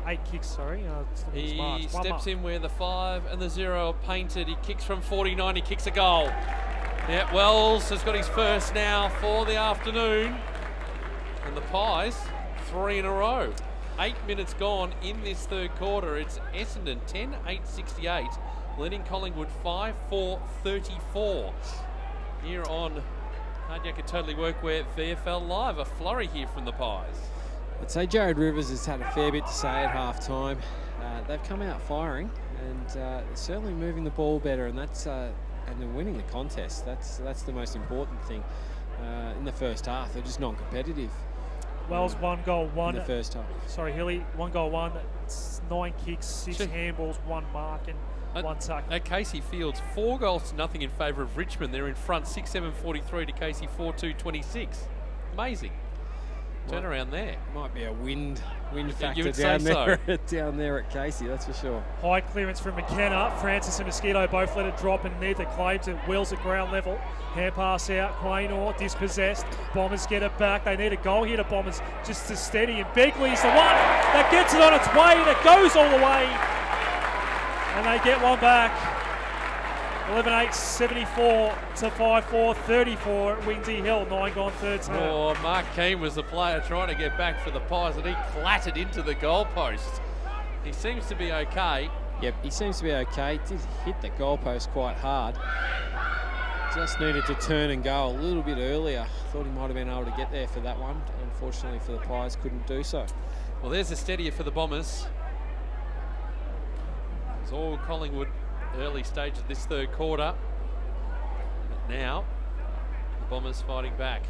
8 kicks, sorry. He steps in where the 5 and the 0 are painted. He kicks from 49, he kicks a goal. Yeah, Wells has got his first now for the afternoon. And the Pies, 3 in a row. 8 minutes gone in this third quarter. It's Essendon 10-8-68, leading Collingwood 5-4-34. Here on Hard Yakka Totally Workwear VFL Live, a flurry here from the Pies. I'd say Jared Rivers has had a fair bit to say at half-time. They've come out firing and certainly moving the ball better, and and they're winning the contest. That's the most important thing. In the first half, they're just non-competitive. Wells 1 goal 1 in the first half. Sorry, Hilly, 1 goal 1. It's 9 kicks, 6 handballs, 1 mark, and 1 tackle. At Casey Fields, 4 goals to nothing in favour of Richmond. They're in front 6-7-43 to Casey 4-2-26. Amazing. Turn around there. Might be a wind factor would down say there, down there at Casey, that's for sure. High clearance from McKenna. Francis and Mosquito both let it drop and neither claims it. Wheels at ground level. Hand pass out. Quaynor dispossessed. Bombers get it back. They need a goal here to Bombers just to steady. And Begley's the one that gets it on its way and it goes all the way. And they get one back. 11-8, 74 to 5-4, 34 at Windy Hill. 9 gone third term. Oh, Mark Keane was the player trying to get back for the Pies and he clattered into the goalpost. He seems to be okay. Yep, he seems to be okay. Did hit the goalpost quite hard. Just needed to turn and go a little bit earlier. Thought he might have been able to get there for that one. Unfortunately for the Pies, couldn't do so. Well, there's a steadier for the Bombers. It's all Collingwood early stage of this third quarter. But now, the Bombers fighting back.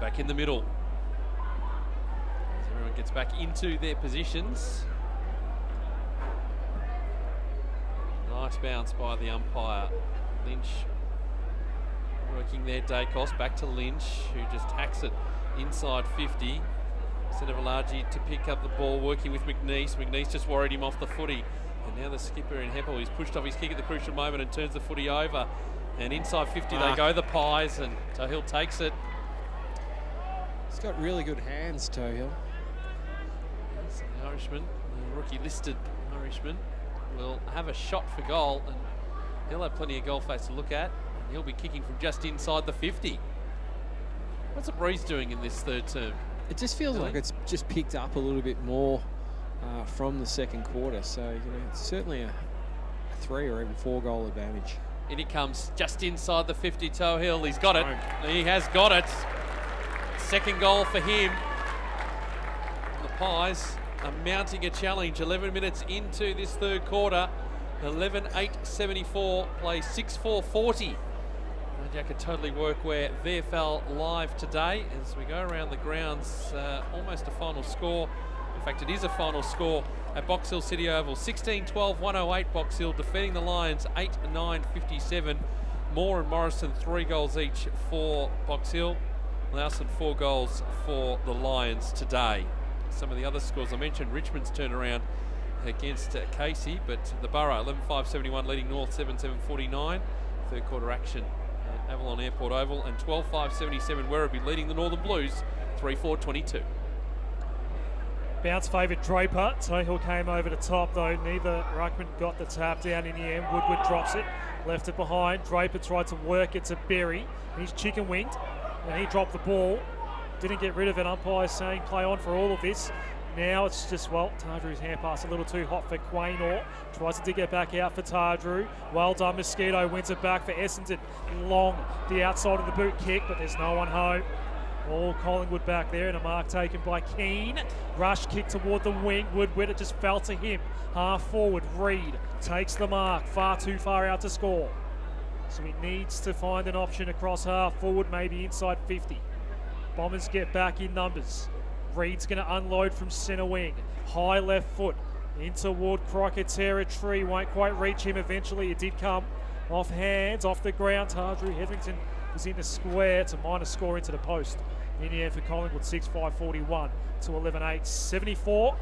Back in the middle. As everyone gets back into their positions. Nice bounce by the umpire. Lynch working there. Dacos back to Lynch, who just hacks it inside 50. Instead of Alaji to pick up the ball, working with McNeese. McNeese just worried him off the footy. And now the skipper in Heppel, he's pushed off his kick at the crucial moment and turns the footy over. And inside 50 they go, the Pies, and Tohill takes it. He's got really good hands, Tohill. That's the Irishman, the rookie listed Irishman, will have a shot for goal, and he'll have plenty of goal face to look at. And he'll be kicking from just inside the 50. What's the breeze doing in this third term? It just feels like it's just picked up a little bit more from the second quarter. So, you know, it's certainly a 3 or even 4 goal advantage. In he comes just inside the 50, Tohill. He's got it. He has got it. Second goal for him. The Pies are mounting a challenge 11 minutes into this third quarter. 11-8-74, play 6-4-40. Jack could totally work where VFL live today as we go around the grounds. Almost a final score. In fact, it is a final score at Box Hill City Oval. 16-12-108 Box Hill defeating the Lions 8-9-57. Moore and Morrison 3 goals each for Box Hill. Lowson 4 goals for the Lions today. Some of the other scores I mentioned, Richmond's turnaround against Casey, but the Borough 11-5-71 leading North 7-7-49. Third quarter action at Avalon Airport Oval, and 12-5-77 Werribee leading the Northern Blues 3-4-22. Bounce favoured Draper. Tohill came over the top though. Neither ruckman got the tap down in the end. Woodward drops it, left it behind. Draper tried to work it to Berry. He's chicken winged and he dropped the ball. Didn't get rid of it. Umpire saying play on for all of this. Now it's just, well, Tardrew's hand pass a little too hot for Quaynor. Tries to dig it back out for Tardrew. Well done, Mosquito wins it back for Essendon. Long, the outside of the boot kick, but there's no one home. All Collingwood back there, and a mark taken by Keane. Rush kick toward the wing. Woodward, it just fell to him. Half forward, Reed takes the mark. Far too far out to score. So he needs to find an option across half forward, maybe inside 50. Bombers get back in numbers. Reed's going to unload from centre wing. High left foot in toward Crocker territory. Won't quite reach him eventually. It did come off hands, off the ground. Tardrew Hetherington was in the square. It's a minor score into the post. In the end for Collingwood, 6-5-41 to 11-8-74.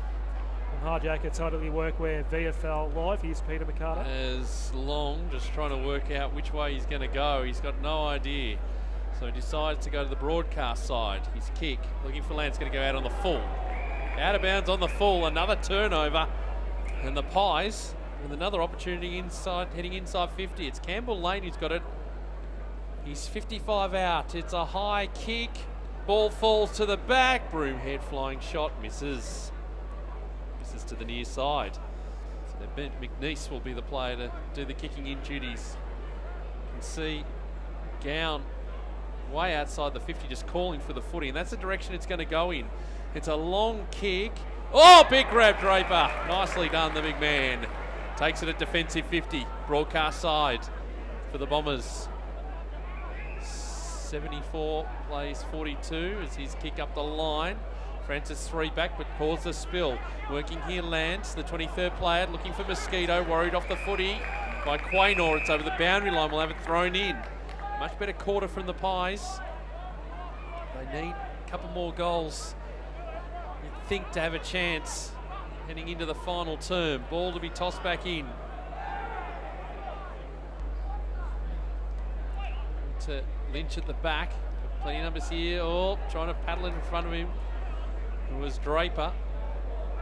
And Hardjacker totally work where VFL live. Here's Peter McCarter. As Long just trying to work out which way he's going to go. He's got no idea. So he decides to go to the broadcast side. His kick, looking for Lance, going to go out on the full. Out of bounds on the full, another turnover. And the Pies with another opportunity inside, heading inside 50. It's Campbell Lane who's got it. He's 55 out. It's a high kick. Ball falls to the back. Broomhead flying shot, misses. Misses to the near side. So Ben McNeese will be the player to do the kicking in duties. You can see Gown way outside the 50, just calling for the footy, and that's the direction it's going to go in. It's a long kick. Oh, big grab, Draper. Nicely done, the big man. Takes it at defensive 50, broadcast side for the Bombers. 74 plays 42 as his kick up the line. Francis 3 back, but caused the spill. Working here, Lance, the 23rd player, looking for Mosquito, worried off the footy by Quaynor. It's over the boundary line, we'll have it thrown in. Much better quarter from the Pies. They need a couple more goals, you'd think, to have a chance heading into the final term. Ball to be tossed back in. To Lynch at the back. Plenty of numbers here. Oh, trying to paddle in front of him. It was Draper.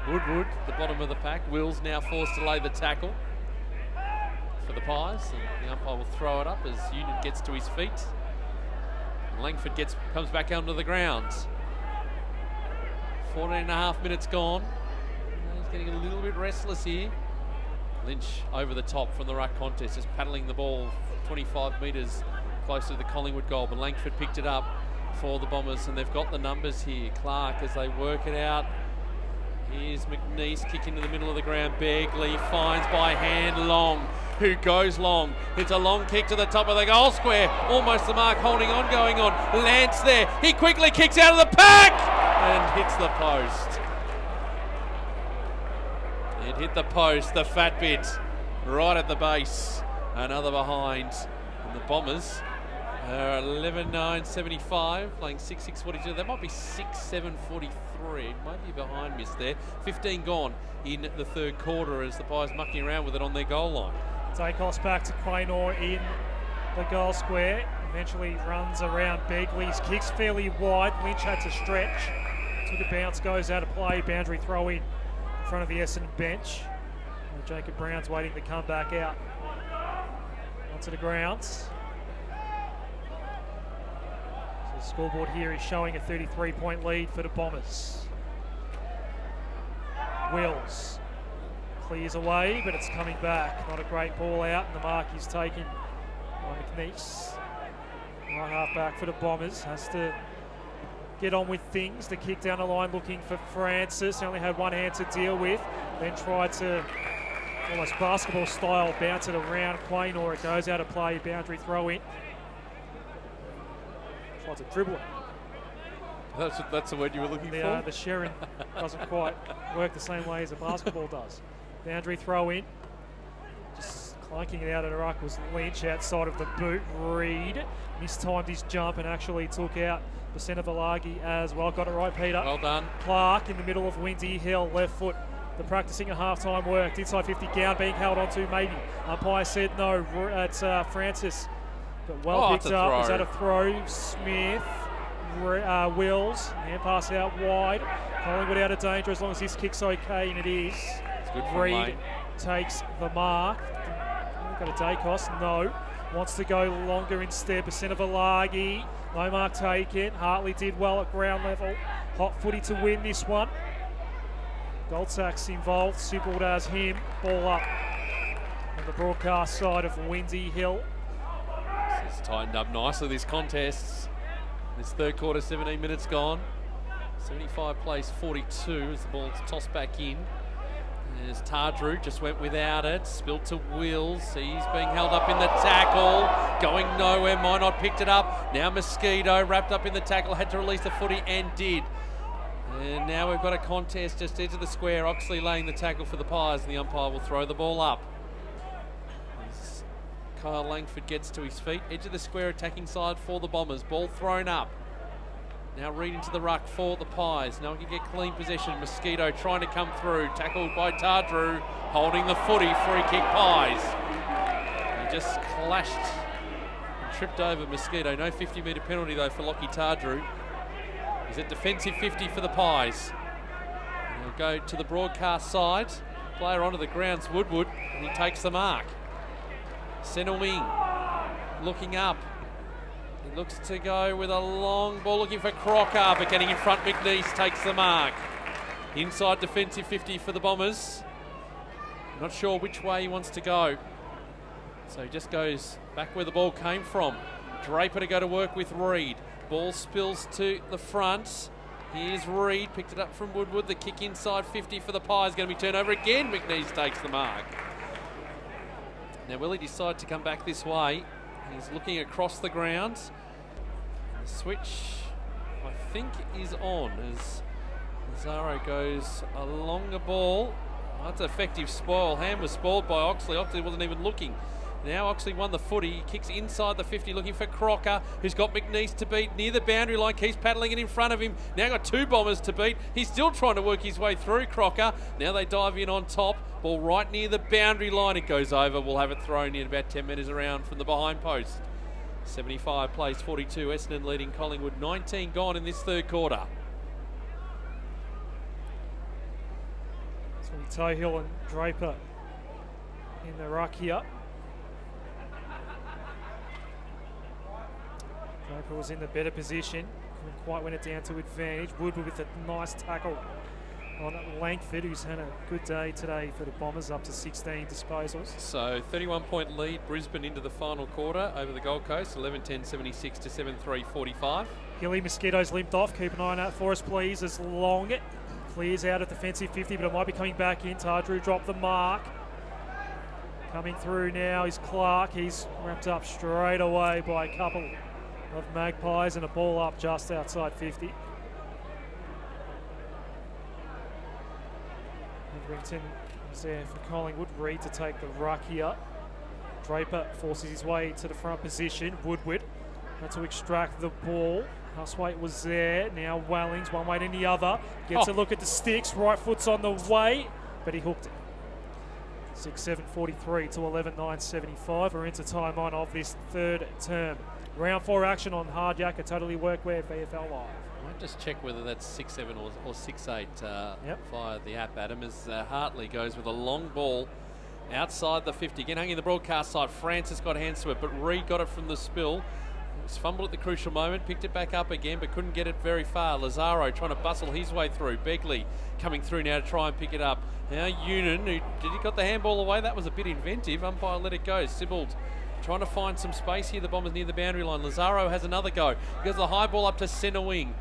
Woodward, the bottom of the pack. Will's now forced to lay the tackle for the Pies. And the umpire will throw it up as Union gets to his feet. And Langford comes back onto the grounds. 14.5 minutes gone. He's getting a little bit restless here. Lynch over the top from the ruck contest, just paddling the ball 25 metres close to the Collingwood goal, but Langford picked it up for the Bombers, and they've got the numbers here. Clark, as they work it out. Here's McNeese, kick into the middle of the ground. Begley finds by hand Long, who goes long. It's a long kick to the top of the goal square. Almost the mark, holding on, going on. Lance there. He quickly kicks out of the pack and hits the post. It hit the post, the fat bit, right at the base. Another behind. And the Bombers are 11.975, playing 6.642. That might be 6.743. Might be behind miss there. 15 gone in the third quarter as the Pies mucking around with it on their goal line. Dacos back to Quaynor in the goal square. Eventually runs around Begley's kicks fairly wide. Lynch had to stretch. Took a bounce, goes out of play. Boundary throw in front of the Essendon bench. And Jacob Brown's waiting to come back out onto the grounds. The scoreboard here is showing a 33-point lead for the Bombers. Wills clears away, but it's coming back. Not a great ball out, and the mark is taken by McNeese. Right half back for the Bombers. Has to get on with things. The kick down the line looking for Francis. Only had one hand to deal with. Then tried to almost basketball style bounce it around Quaynor. It goes out of play. Boundary throw in. Tries to dribble it. That's the word you were looking for? The Sharon doesn't quite work the same way as a basketball does. Boundary throw in. Just clanking it out of the ruck was Lynch outside of the boot. Reed mistimed his jump and actually took out Valagi as well. Got it right, Peter. Well done. Clark in the middle of Windy Hill, left foot. The practicing a half-time worked. Inside 50, Gown being held onto maybe. Umpire said no. It's Francis. But well picked up. Is that a throw? Smith. Wills. Hand pass out wide. Collingwood out of danger as long as this kick's okay, and it is. It's good for Reed takes the mark. Got a Dacos. No. Wants to go longer instead. Valagi. No mark taken. Hartley did well at ground level. Hot footy to win this one. Goldsack's involved. Sibbald as him. Ball up on the broadcast side of Windy Hill. This is tightened up nicely, this contest. This third quarter, 17 minutes gone. 75 plays 42 as the ball's tossed back in. As Tardrew just went without it, spilled to Wills. He's being held up in the tackle, going nowhere. Minot picked it up. Now Mosquito wrapped up in the tackle, had to release the footy and did. And now we've got a contest just edge of the square. Oxley laying the tackle for the Pies, and the umpire will throw the ball up. As Kyle Langford gets to his feet, edge of the square attacking side for the Bombers. Ball thrown up. Now Reed into the ruck for the Pies. Now we can get clean possession. Mosquito trying to come through. Tackled by Tardrew. Holding the footy. Free kick Pies. He just clashed and tripped over Mosquito. No 50-metre penalty though for Lockie Tardrew. He's at defensive 50 for the Pies. And he'll go to the broadcast side. Player onto the grounds, Woodward, and he takes the mark. Centre wing. Looking up. He looks to go with a long ball looking for Crocker, but getting in front, McNeese takes the mark. Inside defensive 50 for the Bombers. Not sure which way he wants to go. So he just goes back where the ball came from. Draper to go to work with Reed. Ball spills to the front. Here's Reed, picked it up from Woodward. The kick inside 50 for the Pies, going to be turned over again. McNeese takes the mark. Now will he decide to come back this way? He's looking across the ground. The switch, I think, is on as Zaro goes along the ball. Oh, that's an effective spoil. Hand was spoiled by Oxley. Oxley wasn't even looking. Now Oxley won the footy. He kicks inside the 50 looking for Crocker, who's got McNeese to beat near the boundary line. Keeps paddling it in front of him. Now got 2 Bombers to beat. He's still trying to work his way through Crocker. Now they dive in on top. Ball right near the boundary line. It goes over. We'll have it thrown in about 10 metres around from the behind post. 75 plays 42. Essendon leading Collingwood. 19 gone in this third quarter. So Tohill and Draper in the ruck here. Draper was in the better position. Couldn't quite win it down to advantage. Woodward with a nice tackle on Langford, who's had a good day today for the Bombers, up to 16 disposals. So 31-point lead, Brisbane into the final quarter over the Gold Coast, 11-10, 76 to 7-3, 45. Hilly Mosquitoes limped off. Keep an eye on that for us, please, as Long clears out of defensive 50, but it might be coming back in. Tardrew dropped the mark. Coming through now is Clark. He's wrapped up straight away by a couple of Magpies and a ball up just outside 50. Rington is there for Collingwood. Reid to take the ruck here. Draper forces his way to the front position. Woodward had to extract the ball. Huswaite was there. Now Wellings, one way to the other. Gets a look at the sticks. Right foot's on the way, but he hooked it. 6-7-43 to 11-9-75. We're into time on of this third term. Round 4 action on Hard Yakka, Totally Workwear, VFL Live. I might just check whether that's 6-7 or 6-8 via the app, Adam, as Hartley goes with a long ball outside the 50. Again, hanging the broadcast side. Francis got hands to it, but Reid got it from the spill. He's fumbled at the crucial moment, picked it back up again, but couldn't get it very far. Lazaro trying to bustle his way through. Begley coming through now to try and pick it up. Now Unan, who got the handball away. That was a bit inventive. Umpire let it go. Sibbald trying to find some space here. The Bombers near the boundary line. Lazaro has another go. He goes the high ball up to centre wing.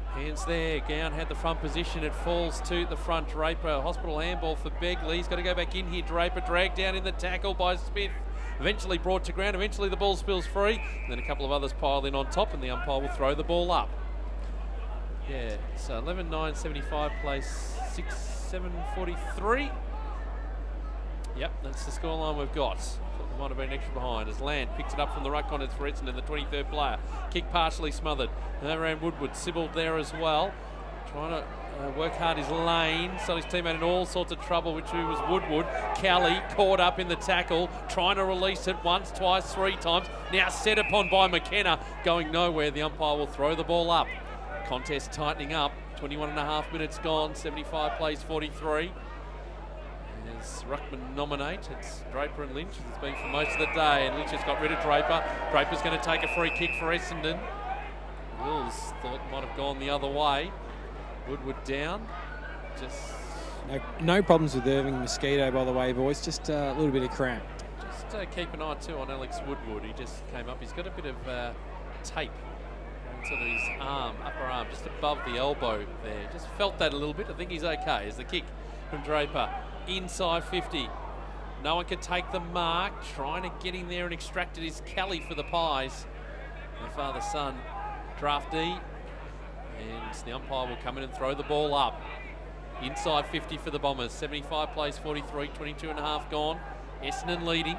Hands there. Gown had the front position. It falls to the front. Draper, hospital handball for Begley. He's got to go back in here. Draper dragged down in the tackle by Smith. Eventually brought to ground. Eventually the ball spills free. And then a couple of others pile in on top, and the umpire will throw the ball up. Yeah, so 11-9-75 plays 6-7-43. Yep, that's the scoreline we've got. Thought there might have been extra behind as Land picks it up from the ruck on. It's for Essendon, the 23rd player. Kick partially smothered. And around Woodward, Sibbald there as well. Trying to work hard his lane. So his teammate in all sorts of trouble, which was Woodward. Kelly caught up in the tackle, trying to release it once, twice, 3 times. Now set upon by McKenna, going nowhere. The umpire will throw the ball up. Contest tightening up. 21.5 minutes gone. 75 plays 43. As Ruckman nominate, it's Draper and Lynch, as it's been for most of the day, and Lynch has got rid of Draper. Draper's going to take a free kick for Essendon. Wills thought it might have gone the other way. Woodward down. Just no problems with Irving Mosquito, by the way, boys. Just a little bit of cramp. Just keep an eye too on Alex Woodward. He just came up. He's got a bit of tape to his arm, upper arm, just above the elbow there. Just felt that a little bit. I think he's okay. As the kick from Draper inside 50. No one can take the mark. Trying to get in there and extract it is Kelly for the Pies. Their father-son draftee. And the umpire will come in and throw the ball up. Inside 50 for the Bombers. 75 plays 43, 22.5 gone. Essendon leading.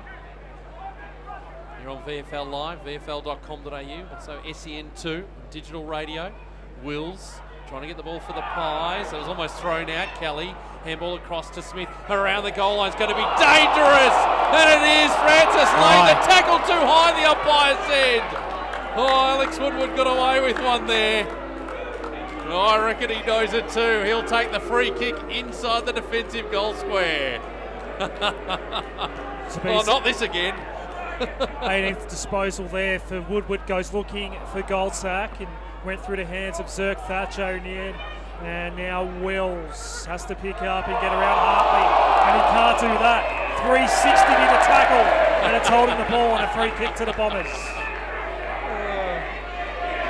You're on VFL Live, vfl.com.au. Also SEN2, digital radio. Wills trying to get the ball for the Pies. It was almost thrown out. Kelly, handball across to Smith. Around the goal line. It's going to be dangerous. And it is. Francis laid the tackle too high, the umpire said. Oh, Alex Woodward got away with one there. Oh, I reckon he knows it too. He'll take the free kick inside the defensive goal square. Oh, not this again. 18th disposal there for Woodward. Goes looking for Goldsack and went through the hands of Zerk Thatcher in the end. And now Wills has to pick up and get around Hartley. And he can't do that. 360 in the tackle. And it's holding the ball on a free kick to the Bombers.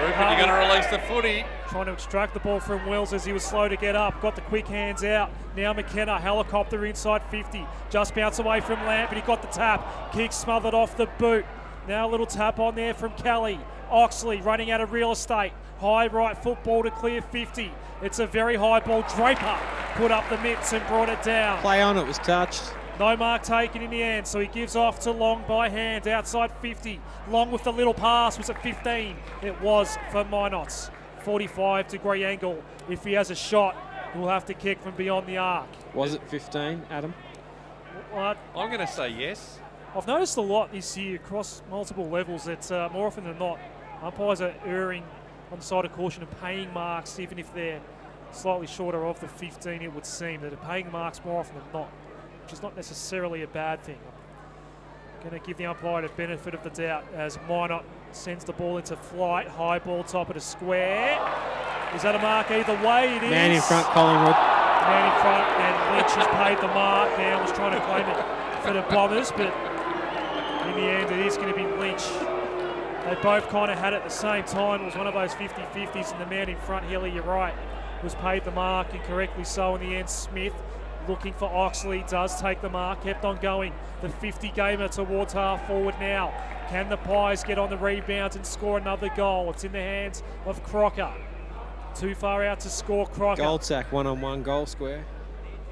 Rupert, you're going to release the footy. Trying to extract the ball from Wills as he was slow to get up. Got the quick hands out. Now McKenna, helicopter inside 50. Just bounce away from Lamb, but he got the tap. Kick smothered off the boot. Now a little tap on there from Kelly. Oxley running out of real estate. High right football to clear 50. It's a very high ball. Draper put up the mitts and brought it down. Play on, it was touched. No mark taken in the end, so he gives off to Long by hand, outside 50. Long with the little pass, was it 15? It was for Minots. 45-degree angle. If he has a shot, he'll have to kick from beyond the arc. Was it 15, Adam? What? I'm going to say yes. I've noticed a lot this year across multiple levels that more often than not, umpires are erring on the side of caution and paying marks, even if they're slightly shorter of the 15, it would seem. That are paying marks more often than not, which is not necessarily a bad thing. I'm going to give the umpire the benefit of the doubt as Minot sends the ball into flight. High ball, top of the square. Is that a mark either way? It is. Man in front, Collingwood. Man in front, and Lynch has paid the mark now. Was trying to claim it for the Bombers, but in the end it is going to be Lynch. They both kind of had it at the same time. It was one of those 50-50s, and the man in front, Hilly, you're right, was paid the mark, and correctly so in the end. Smith looking for Oxley, does take the mark, kept on going. The 50-gamer towards half forward now. Can the Pies get on the rebound and score another goal? It's in the hands of Crocker. Too far out to score, Crocker. Goldsack, one-on-one goal square.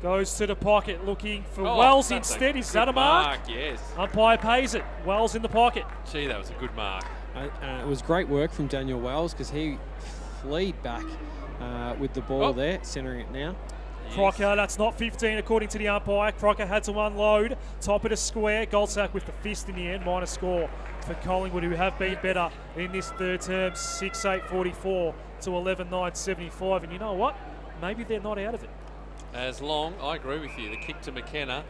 Goes to the pocket looking for Wells instead. Is that a mark? Yes. Umpire pays it. Wells in the pocket. Gee, that was a good mark. It was great work from Daniel Wells because he fleed back with the ball there, centering it now. Yes. Crocker, that's not 15 according to the umpire. Crocker had to unload. Top of the square. Goldsack with the fist in the end. Minor score for Collingwood, who have been better in this third term. 6-8-44 to 11-9-75. And you know what? Maybe they're not out of it. As long, I agree with you. The kick to McKenna.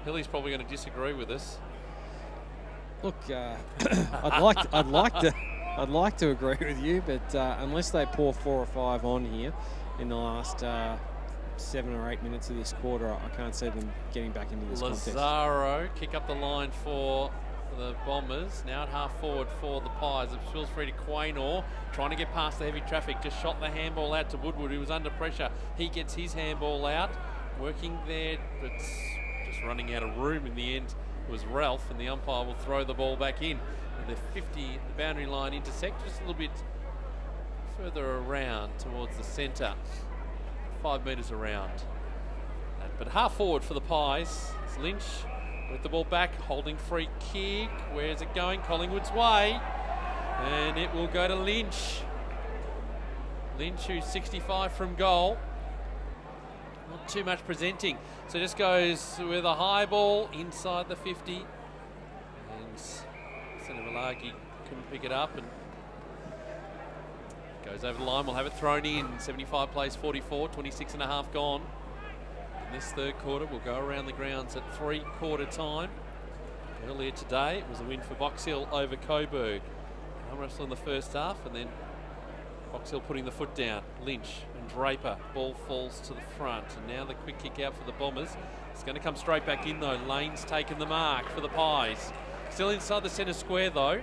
Hilly's probably going to disagree with us. Look, I'd like to agree with you, but unless they pour 4 or 5 on here in the last 7 or 8 minutes of this quarter, I can't see them getting back into this contest. Lazaro kick up the line for the Bombers. Now at half forward for the Pies. It spills free to Quaynor, trying to get past the heavy traffic. Just shot the handball out to Woodward, who was under pressure. He gets his handball out, working there, but just running out of room in the end was Ralph, and the umpire will throw the ball back in. And the 50, the boundary line intersect just a little bit further around towards the centre, 5 metres around. But half forward for the Pies. It's Lynch with the ball back, holding free kick. Where's it going? Collingwood's way. And it will go to Lynch. Lynch, who's 65 from goal. Not too much presenting. So just goes with a high ball inside the 50. And Senevalagi couldn't pick it up and goes over the line. We'll have it thrown in. 75 plays 44, 26 and a half gone. In this third quarter, we'll go around the grounds at 3/4 time. Earlier today, it was a win for Box Hill over Coburg. Arm wrestle in the first half, and then Box Hill putting the foot down. Lynch and Draper, ball falls to the front, and now the quick kick out for the Bombers. It's going to come straight back in though. Lane's taken the mark for the Pies. Still inside the centre square though.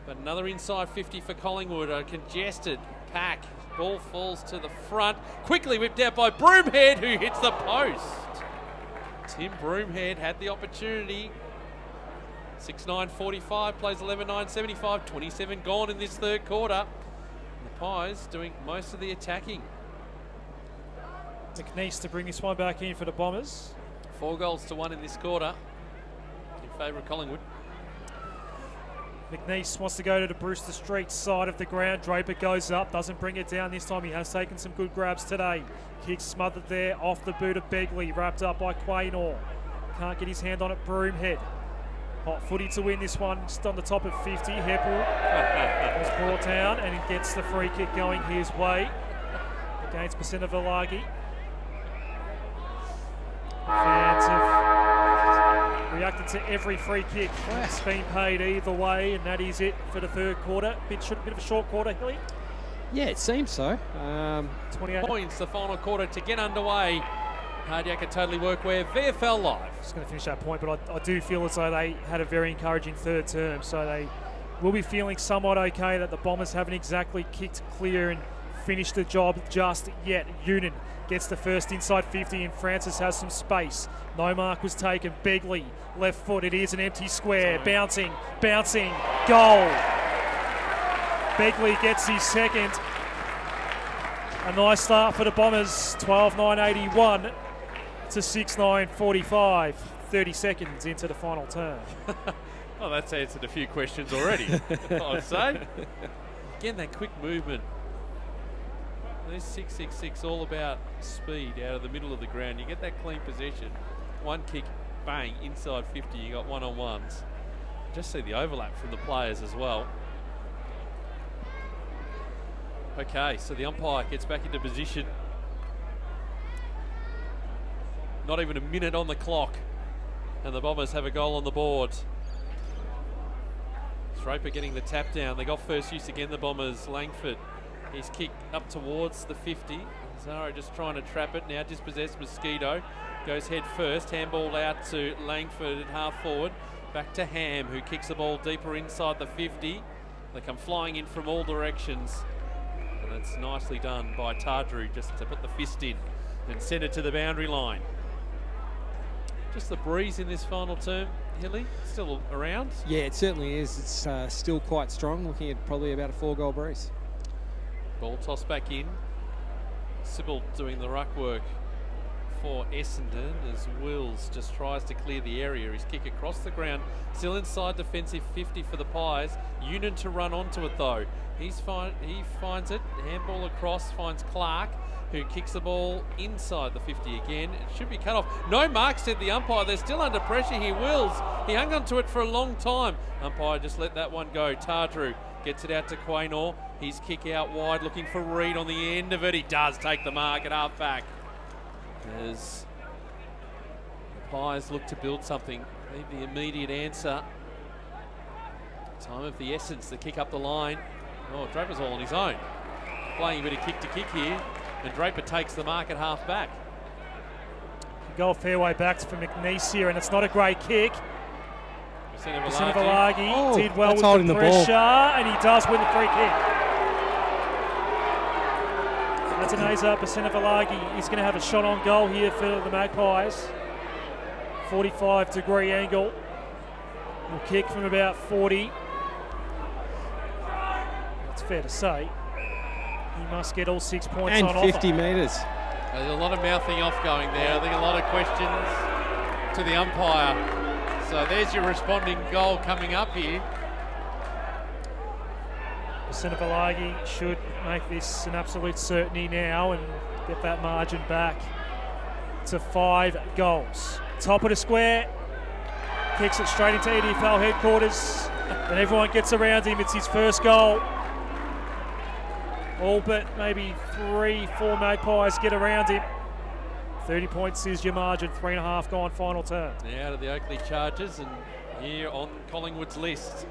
But another inside 50 for Collingwood. A congested pack. Ball falls to the front. Quickly whipped out by Broomhead, who hits the post. Tim Broomhead had the opportunity. 6-9-45, plays 11-9-75, 27 gone in this third quarter. The Pies doing most of the attacking. McNeese to bring this one back in for the Bombers. 4-1 in this quarter in favour of Collingwood. McNeese wants to go to the Brewster Street side of the ground. Draper goes up, doesn't bring it down this time. He has taken some good grabs today. Kick smothered there off the boot of Begley, wrapped up by Quaynor. Can't get his hand on it, Broomhead. Hot footy to win this one, just on the top of 50. Heppel was brought down and he gets the free kick going his way against Senevalagi. Fans have reacted to every free kick that's been paid either way, and that is it for the third quarter. Bit of a short quarter, Hilly. Yeah, it seems so. 28 points, the final quarter to get underway. Cardiac Totally Workwear, VFL Live. Just going to finish that point, but I do feel as though they had a very encouraging third term, so they will be feeling somewhat okay that the Bombers haven't exactly kicked clear and finished the job just yet. Unan gets the first inside 50 and Francis has some space. No mark was taken. Begley, left foot, it is an empty square. Bouncing, goal. Begley gets his second. A nice start for the Bombers, 12-9-81 to 6-9-45. 30 seconds into the final term. Well, that's answered a few questions already, I would say. Again, that quick movement. This 666 all about speed out of the middle of the ground. You get that clean possession. One kick, bang, inside 50. You got one-on-ones. Just see the overlap from the players as well. Okay, so the umpire gets back into position. Not even a minute on the clock, and the Bombers have a goal on the board. Draper getting the tap down. They got first use again, the Bombers. Langford, he's kicked up towards the 50. Zaro just trying to trap it. Now dispossessed. Mosquito goes head first. Handball out to Langford at half forward. Back to Ham, who kicks the ball deeper inside the 50. They come flying in from all directions. And it's nicely done by Tardru just to put the fist in and send it to the boundary line. Just the breeze in this final term, Hilly, still around? Yeah, it certainly is. It's still quite strong, looking at probably about a 4-goal breeze. Ball tossed back in. Sybil doing the ruck work for Essendon as Wills just tries to clear the area. His kick across the ground, still inside defensive 50 for the Pies. Union to run onto it though. He finds it, handball across, finds Clark, who kicks the ball inside the 50 again. It should be cut off. No mark, said the umpire. They're still under pressure here. Wills, he hung on to it for a long time. Umpire just let that one go. Tardru gets it out to Quaynor. His kick out wide, looking for Reid on the end of it. He does take the mark at half back. As the Pies look to build something, need the immediate answer. Time of the essence, the kick up the line. Oh, Draper's all on his own. Playing a bit of kick to kick here. And Draper takes the mark at half back. Goal fairway backs for McNeese here, and it's not a great kick. Sinavalargi did well with the pressure, and he does win the free kick. Atanasa Sinavalargi is going to have a shot on goal here for the Magpies. 45-degree angle. Will kick from about 40. That's fair to say. He must get all 6 points and on 50 offer. metres. There's a lot of mouthing off going there. I think a lot of questions to the umpire. So there's your responding goal coming up here. Sinavalargi should make this an absolute certainty now and get that margin back to 5 goals. Top of the square, kicks it straight into EDFL headquarters, and everyone gets around him. It's his first goal. All but maybe 3-4 Magpies get around him. 30 points is your margin, 3.5 gone final turn. Out of the Oakley Chargers and here on Collingwood's list.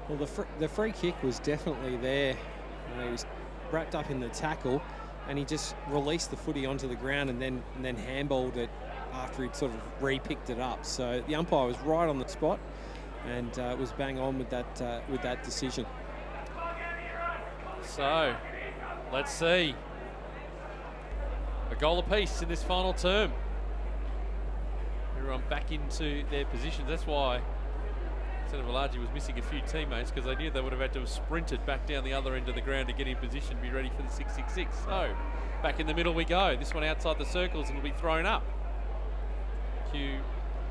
Well, the free kick was definitely there. He was wrapped up in the tackle and he just released the footy onto the ground and then handballed it after he'd sort of re-picked it up. So the umpire was right on the spot and was bang on with that decision. So, let's see. A goal apiece in this final term. Everyone back into their positions. That's why Sinavalargi was missing a few teammates, because they knew they would have had to have sprinted back down the other end of the ground to get in position to be ready for the 666. So, back in the middle we go. This one outside the circles and will be thrown up. Cue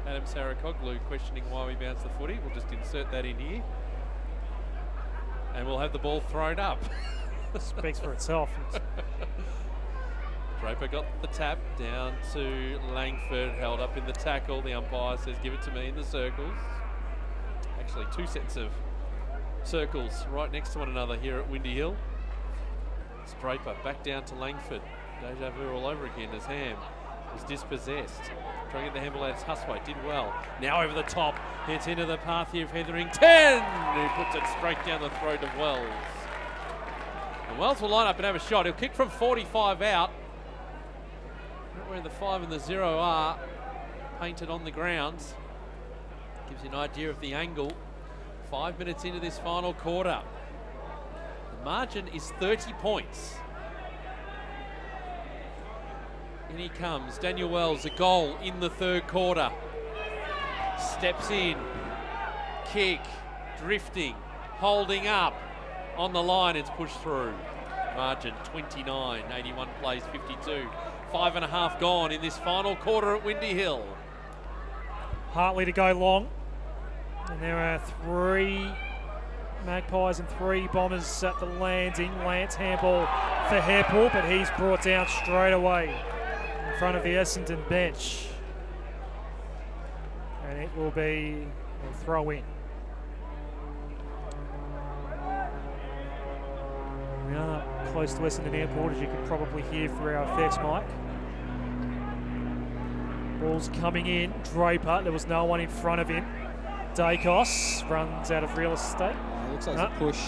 Adam Sarakoglu questioning why we bounced the footy. We'll just insert that in here. And we'll have the ball thrown up. Speaks for itself. Draper got the tap down to Langford, held up in the tackle. The umpire says, give it to me in the circles. Actually, 2 sets of circles right next to one another here at Windy Hill. It's Draper back down to Langford. Deja vu all over again as Ham was dispossessed. Trying to get the handball out, it's Huswaite, did well. Now over the top, it's into the path here of Hetherington, who puts it straight down the throat of Wells. And Wells will line up and have a shot. He'll kick from 45 out. Right where the 5 and the 0 are, painted on the ground. Gives you an idea of the angle. 5 minutes into this final quarter. The margin is 30 points. In he comes, Daniel Wells, a goal in the third quarter. Steps in, kick, drifting, holding up. On the line, it's pushed through. Margin 29, 81 plays 52. 5.5 gone in this final quarter at Windy Hill. Hartley to go long. And there are 3 Magpies and 3 Bombers at the landing. Lance handball for Heppel, but he's brought down straight away in front of the Essendon bench. And it will be a throw in. We are close to Essendon Airport, as you can probably hear through our effects mic. Ball's coming in. Draper, there was no one in front of him. Dacos runs out of real estate. Looks like it's a push.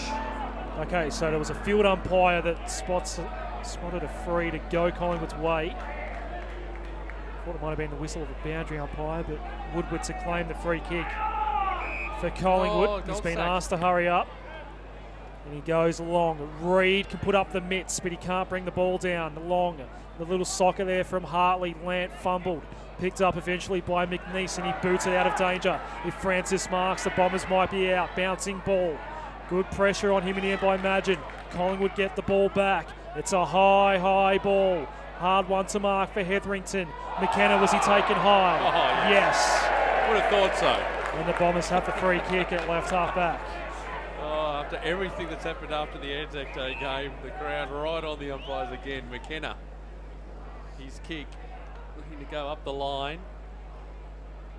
Okay, so there was a field umpire that spotted a free to go Collingwood's way. Thought it might have been the whistle of a boundary umpire, but Woodward to claim the free kick for Collingwood. He's been asked to hurry up. And he goes long. Reed can put up the mitts, but he can't bring the ball down. Long, the little soccer there from Hartley. Lant fumbled. Picked up eventually by McNeese, and he boots it out of danger. If Francis marks, the Bombers might be out. Bouncing ball. Good pressure on him in the end by Madgen. Collingwood get the ball back. It's a high ball. Hard one to mark for Hetherington. McKenna, was he taken high? Oh, yes. Would have thought so. And the Bombers have the free kick at left half back. Oh, after everything that's happened after the Anzac Day game, the crowd right on the umpires again. McKenna, his kick, looking to go up the line.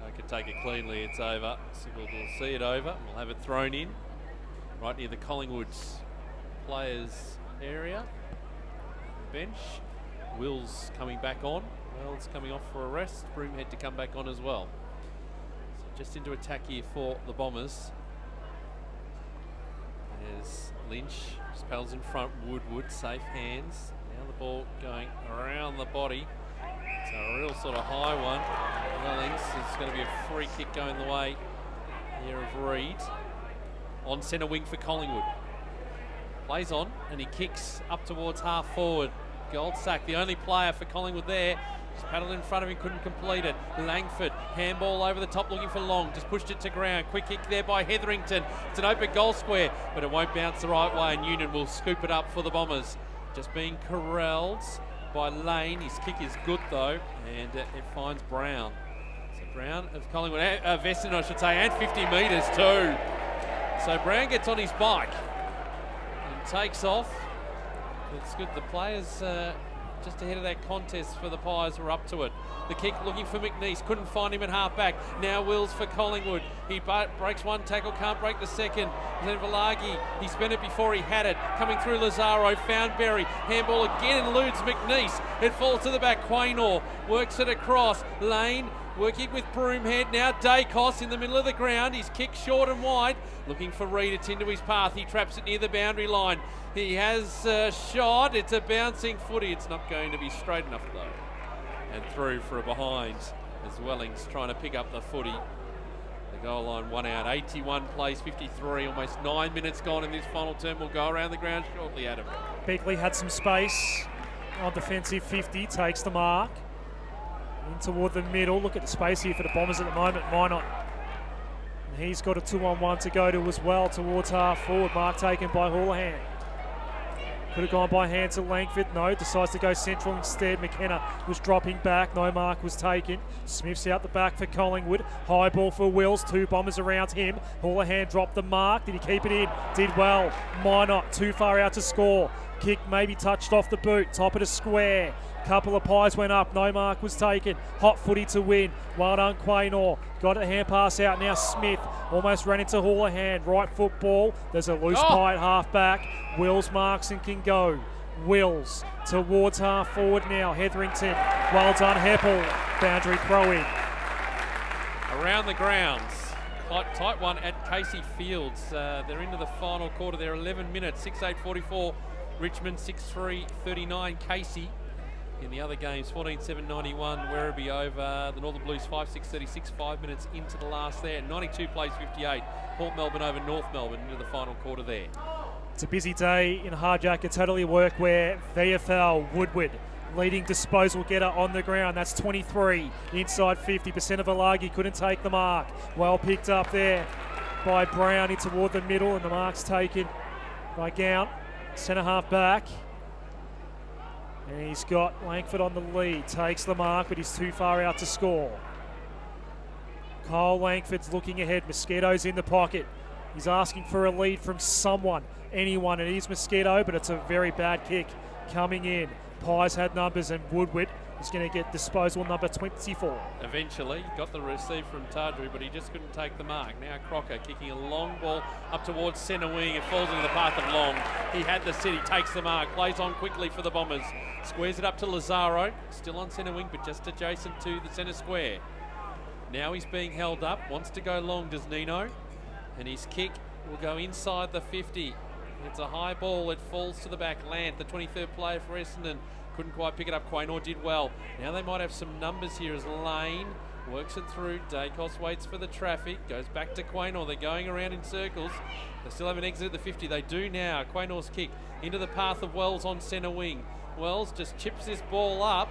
I could take it cleanly, it's over. We'll see it over. We'll have it thrown in right near the Collingwood's players area. The bench. Will's coming back on. Wells coming off for a rest. Broomhead to come back on as well. So just into attack here for the Bombers. There's Lynch, spells in front. Woodward, safe hands. Now the ball going around the body. It's a real sort of high one. Wellings, it's going to be a free kick going the way here of Reed. On centre wing for Collingwood. Plays on and he kicks up towards half forward. Goldsack, the only player for Collingwood there. Just paddled in front of him, couldn't complete it. Langford, handball over the top looking for Long. Just pushed it to ground. Quick kick there by Hetherington. It's an open goal square, but it won't bounce the right way, and Union will scoop it up for the Bombers. Just being corralled by Lane. His kick is good though, and it finds Brown. So Brown of Collingwood, Essendon I should say, and 50 metres too. So Brown gets on his bike and takes off. It's good. The players just ahead of that contest for the Pies were up to it. The kick looking for McNeese. Couldn't find him at half-back. Now Wills for Collingwood. He breaks one tackle, can't break the second. Then Valagi, he spent it before he had it. Coming through Lazaro, found Berry. Handball again eludes McNeese. It falls to the back. Quaynor works it across. Lane working with Broomhead. Now Dacos in the middle of the ground. He's kicked short and wide. Looking for Reed. It's into his path. He traps it near the boundary line. He has a shot. It's a bouncing footy. It's not going to be straight enough though. And through for a behind as Wellings trying to pick up the footy. The goal line 1 out. 81 plays 53. Almost 9 minutes gone in this final term. We'll go around the ground shortly, Adam. Begley had some space on defensive 50. Takes the mark. In toward the middle. Look at the space here for the Bombers at the moment. Why not? And he's got a 2-on-1 to go to as well towards half forward. Mark taken by Houlihan. Could have gone by hand to Langford. No, decides to go central instead. McKenna was dropping back. No mark was taken. Smith's out the back for Collingwood. High ball for Wills. 2 Bombers around him. Houlihan dropped the mark. Did he keep it in? Did well. Minot too far out to score. Kick maybe touched off the boot. Top of the square. Couple of Pies went up. No mark was taken. Hot footy to win. Well done, Quaynor. Got a hand pass out. Now Smith almost ran into Houlihan. Right football. There's a loose pie at half back. Wills marks and can go. Wills towards half forward now. Hetherington. Well done, Heppel. Boundary throw in. Around the grounds. Tight one at Casey Fields. They're into the final quarter. They're 11 minutes. 6-8-44. Richmond 6-3-39. Casey. In the other games, 14-7-91, Werribee over the Northern Blues 5-6-36, 5 minutes into the last there. 92 plays 58. Port Melbourne over North Melbourne into the final quarter there. It's a busy day in Hard Jacket Totally Workwear. VFL Woodward leading disposal getter on the ground. That's 23 inside 50%. of Valagi couldn't take the mark. Well picked up there by Brown in toward the middle, and the mark's taken by Gown, centre half back. And he's got Langford on the lead. Takes the mark, but he's too far out to score. Kyle Langford's looking ahead. Mosquito's in the pocket. He's asking for a lead from someone, anyone. It is Mosquito, but it's a very bad kick coming in. Pies had numbers, and Woodward is going to get disposal number 24. Eventually, got the receive from Tardru, but he just couldn't take the mark. Now Crocker kicking a long ball up towards centre wing. It falls into the path of Long. He had the city, takes the mark, plays on quickly for the Bombers. Squares it up to Lazaro, still on centre wing, but just adjacent to the centre square. Now he's being held up, wants to go long, does Nino. And his kick will go inside the 50. It's a high ball, it falls to the back. Lant, the 23rd player for Essendon, couldn't quite pick it up. Quaynor did well. Now they might have some numbers here as Lane works it through. Dacos waits for the traffic, goes back to Quaynor. They're going around in circles. They still haven't exited the 50. They do now. Quaynor's kick into the path of Wells on centre wing. Wells just chips this ball up.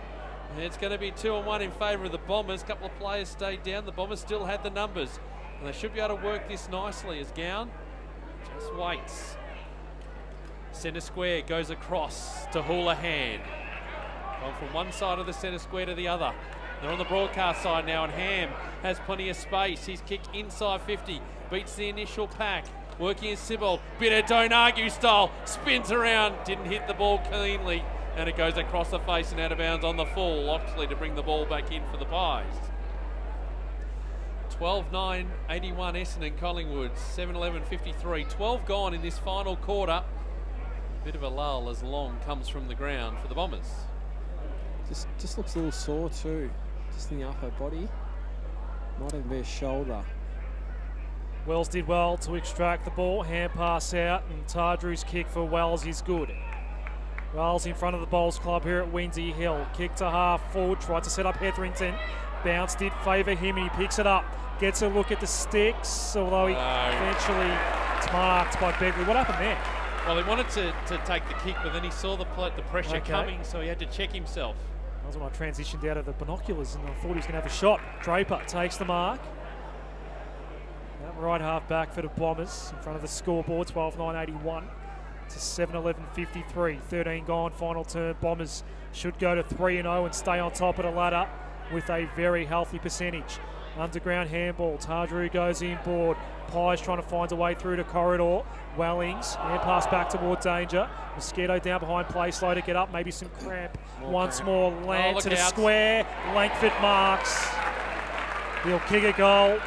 And it's going to be 2-1 in favour of the Bombers. A couple of players stayed down. The Bombers still had the numbers. And they should be able to work this nicely as Gown just waits. Centre square goes across to Houlihan. Gone from one side of the centre square to the other. They're on the broadcast side now, and Ham has plenty of space. His kick inside 50, beats the initial pack. Working as Sibbald, bit of don't argue style, spins around, didn't hit the ball cleanly, and it goes across the face and out of bounds on the full. Oxley to bring the ball back in for the Pies. 12-9, 81 Essendon Collingwood, 7-11, 53. 12 gone in this final quarter. Bit of a lull as Long comes from the ground for the Bombers. Just looks a little sore too, just in the upper body. Might even be a shoulder. Wells did well to extract the ball. Hand pass out, and Tardru's kick for Wells is good. Wells in front of the Bowls Club here at Windsor Hill. Kick to half forward, tried to set up Hetherington. Bounce did favour him, and he picks it up. Gets a look at the sticks, although he eventually it's marked by Begley. What happened there? Well, he wanted to take the kick, but then he saw the pressure coming, so he had to check himself. That was when I transitioned out of the binoculars, and I thought he was going to have a shot. Draper takes the mark. That right half back for the Bombers in front of the scoreboard, 12-9, 81 to 7-11, 53. 13 gone, final turn. Bombers should go to 3-0 and stay on top of the ladder with a very healthy percentage. Underground handball. Tardru goes inboard. Pies trying to find a way through to corridor. Wellings, hand pass back toward danger. Mosquito down behind play, slow to get up, maybe some cramp. Once more, Land to the square. Langford marks. He'll kick a goal.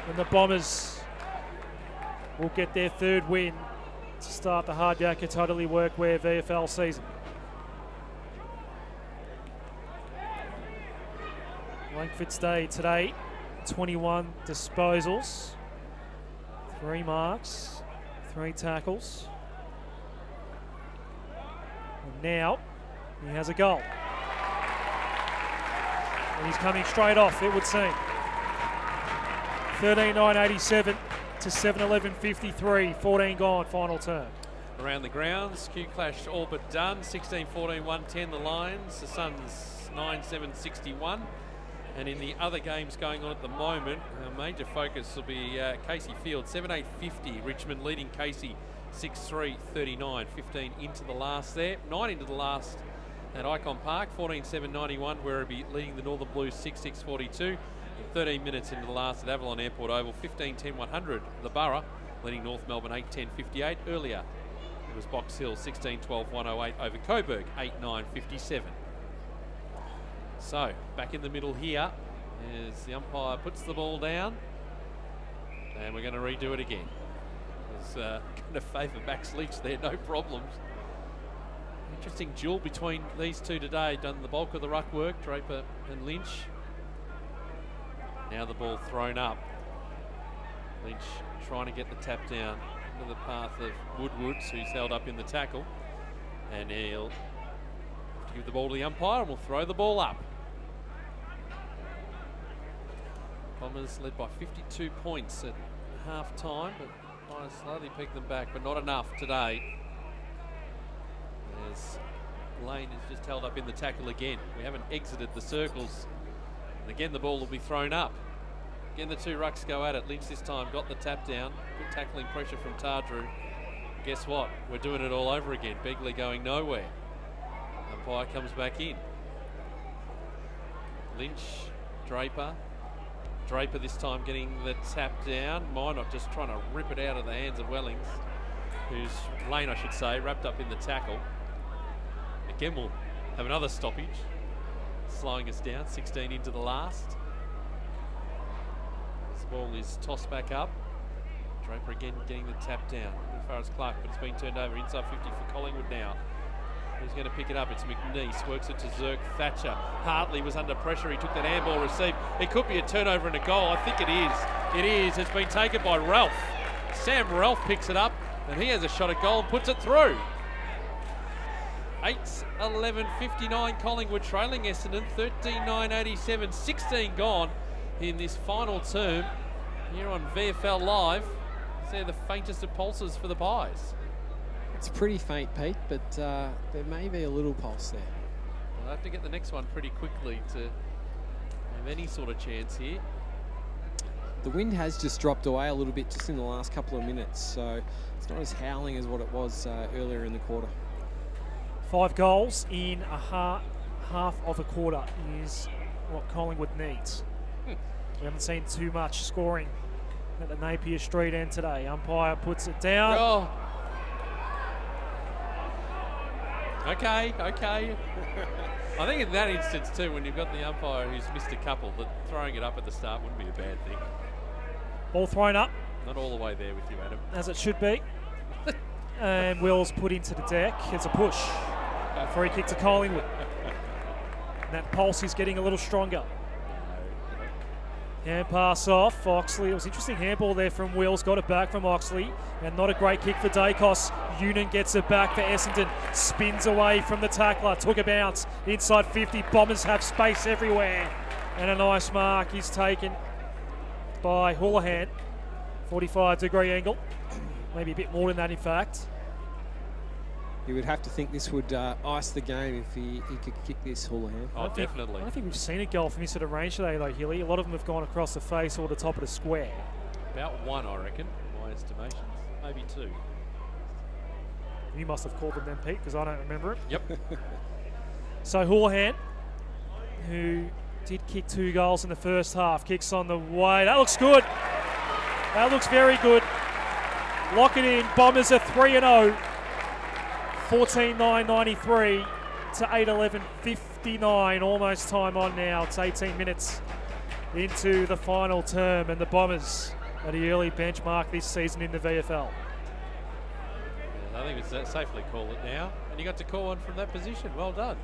And the Bombers will get their third win to start the Hard Yakka Totally Workwear VFL season. Langford's day today, 21 disposals, 3 marks, 3 tackles. And now he has a goal. And he's coming straight off, it would seem. 13-9, 87 to 7-11, 53. 14 gone, final turn. Around the grounds, Q Clash all but done. 16-14, 110 the Lions. The Suns 9-7, 61. And in the other games going on at the moment, our major focus will be Casey Field, 7-8, 50. Richmond leading Casey 6-3, 39. 15 into the last there. 9 into the last at Icon Park, 14-7, 91. Werribee leading the Northern Blues 6-6, 42. 13 minutes into the last at Avalon Airport Oval, 15-10, 100. The Borough leading North Melbourne 8-10, 58. Earlier it was Box Hill 16-12, 108 over Coburg, 8-9, 57. So, back in the middle here as the umpire puts the ball down, and we're going to redo it again. It's going to favour Max Leach there, no problems. Interesting duel between these two today, done the bulk of the ruck work, Draper and Lynch. Now the ball thrown up. Lynch trying to get the tap down into the path of Woodward, who's held up in the tackle, and he'll have to give the ball to the umpire, and we'll throw the ball up. Bombers led by 52 points at half time, but Lions slowly picked them back, but not enough today. As Lane is just held up in the tackle again. We haven't exited the circles. And again, the ball will be thrown up. Again, the two rucks go at it. Lynch this time got the tap down. Good tackling pressure from Tardru. Guess what? We're doing it all over again. Begley going nowhere. Umpire comes back in. Lynch, Draper, Draper this time getting the tap down. Minot just trying to rip it out of the hands of Wellings, who's Lane, I should say, wrapped up in the tackle. Again, we'll have another stoppage, slowing us down, 16 into the last. This ball is tossed back up. Draper again getting the tap down as far as Clark, but it's been turned over inside 50 for Collingwood now. Who's going to pick it up? It's McNeese, works it to Zirk Thatcher. Hartley was under pressure, he took that handball receive. It could be a turnover and a goal, I think it is. It is, it's been taken by Ralph. Sam Ralph picks it up, and he has a shot at goal and puts it through. 8-11-59 Collingwood trailing Essendon, 13-9-87, 16 gone in this final term here on VFL Live. They're the faintest of pulses for the Pies. It's pretty faint, Pete, but there may be a little pulse there. We'll have to get the next one pretty quickly to have any sort of chance here. The wind has just dropped away a little bit just in the last couple of minutes, so it's not as howling as what it was earlier in the quarter. 5 goals in a half of a quarter is what Collingwood needs. We haven't seen too much scoring at the Napier Street end today. Umpire puts it down. Oh. Okay. I think in that instance too, when you've got the umpire who's missed a couple, that throwing it up at the start wouldn't be a bad thing. Ball thrown up. Not all the way there with you, Adam. As it should be. And Wills put into the deck. It's a push. Free kick to Collingwood. And that pulse is getting a little stronger. Hand pass off Oxley. It was interesting handball there from Wills. Got it back from Oxley. And not a great kick for Dacos. Union gets it back for Essendon. Spins away from the tackler. Took a bounce. Inside 50. Bombers have space everywhere. And a nice mark is taken by Houlihan. 45-degree angle. Maybe a bit more than that, in fact. You would have to think this would ice the game if he could kick this Houlihan. Oh, definitely. I don't think we've seen a goal from this sort of range today, though, Hilly. A lot of them have gone across the face or the top of the square. About one, I reckon, my estimations. Maybe 2. You must have called them then, Pete, because I don't remember it. Yep. So Houlihan, who did kick 2 goals in the first half, kicks on the way. That looks good. That looks very good. Lock it in. Bombers are 3-0. 14-9-93 to 8-11-59. Almost time on now. It's 18 minutes into the final term, and the Bombers at the early benchmark this season in the VFL. I think we safely call it now. And you got to call one from that position. Well done.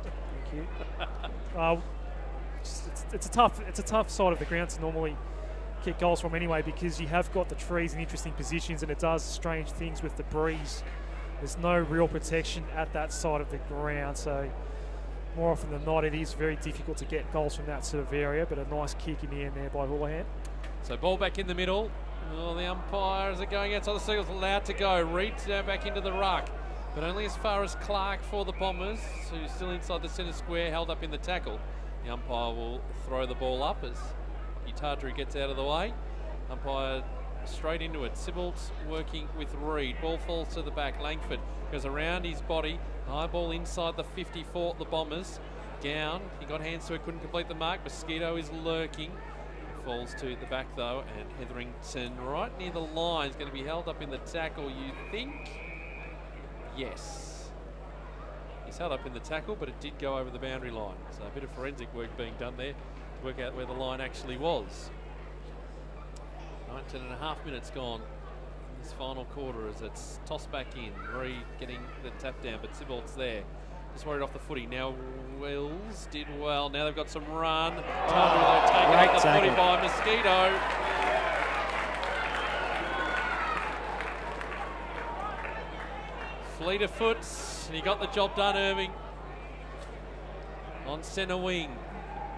Thank you. It's a tough side of the ground to normally kick goals from anyway, because you have got the trees in interesting positions, and it does strange things with the breeze. There's no real protection at that side of the ground, so more often than not it is very difficult to get goals from that sort of area, but a nice kick in the end there by Houlihan. So ball back in the middle. Oh, the umpires are going outside the circles, allowed to go. Reed's now back into the ruck, but only as far as Clark for the Bombers, who's still inside the centre square, held up in the tackle. The umpire will throw the ball up as Utadri gets out of the way. Umpire straight into it. Sybil's working with Reed. Ball falls to the back. Langford goes around his body. High ball inside the 54, the Bombers. Gown, he got hands to it, couldn't complete the mark. Mosquito is lurking. Falls to the back though, and Hetherington right near the line is going to be held up in the tackle, you think? Yes. He's held up in the tackle, but it did go over the boundary line. So a bit of forensic work being done there to work out where the line actually was. 19.5 minutes gone in this final quarter as it's tossed back in. Reed getting the tap down, but Sybil's there. Just worried off the footy. Now Wills did well. Now they've got some run. Tundra though taken off the footy by Mosquito. Fleet of foot, and he got the job done, Irving. On centre wing.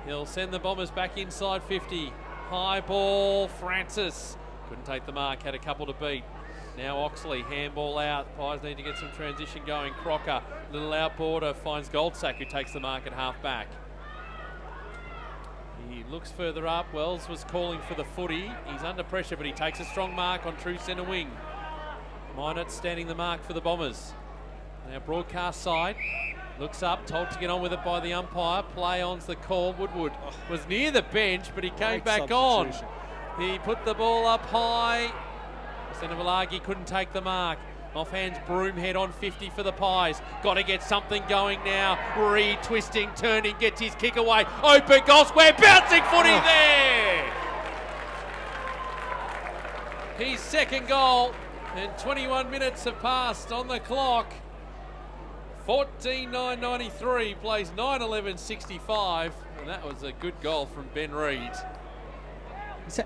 He'll send the Bombers back inside 50. High ball, Francis. Couldn't take the mark, had a couple to beat. Now Oxley, handball out. Pies need to get some transition going. Crocker, little outboarder, finds Goldsack, who takes the mark at half back. He looks further up. Wells was calling for the footy. He's under pressure, but he takes a strong mark on true centre wing. Minot standing the mark for the Bombers. Now broadcast side. Looks up, told to get on with it by the umpire. Play on's the call. Woodward was near the bench, but he came back on. He put the ball up high. Senovalagi couldn't take the mark. Offhands Broomhead on 50 for the Pies. Got to get something going now. Reed twisting, turning, gets his kick away. Open goal square, bouncing footy there. His second goal, and 21 minutes have passed on the clock. 14-9-93, plays 9-11-65, and that was a good goal from Ben Reed.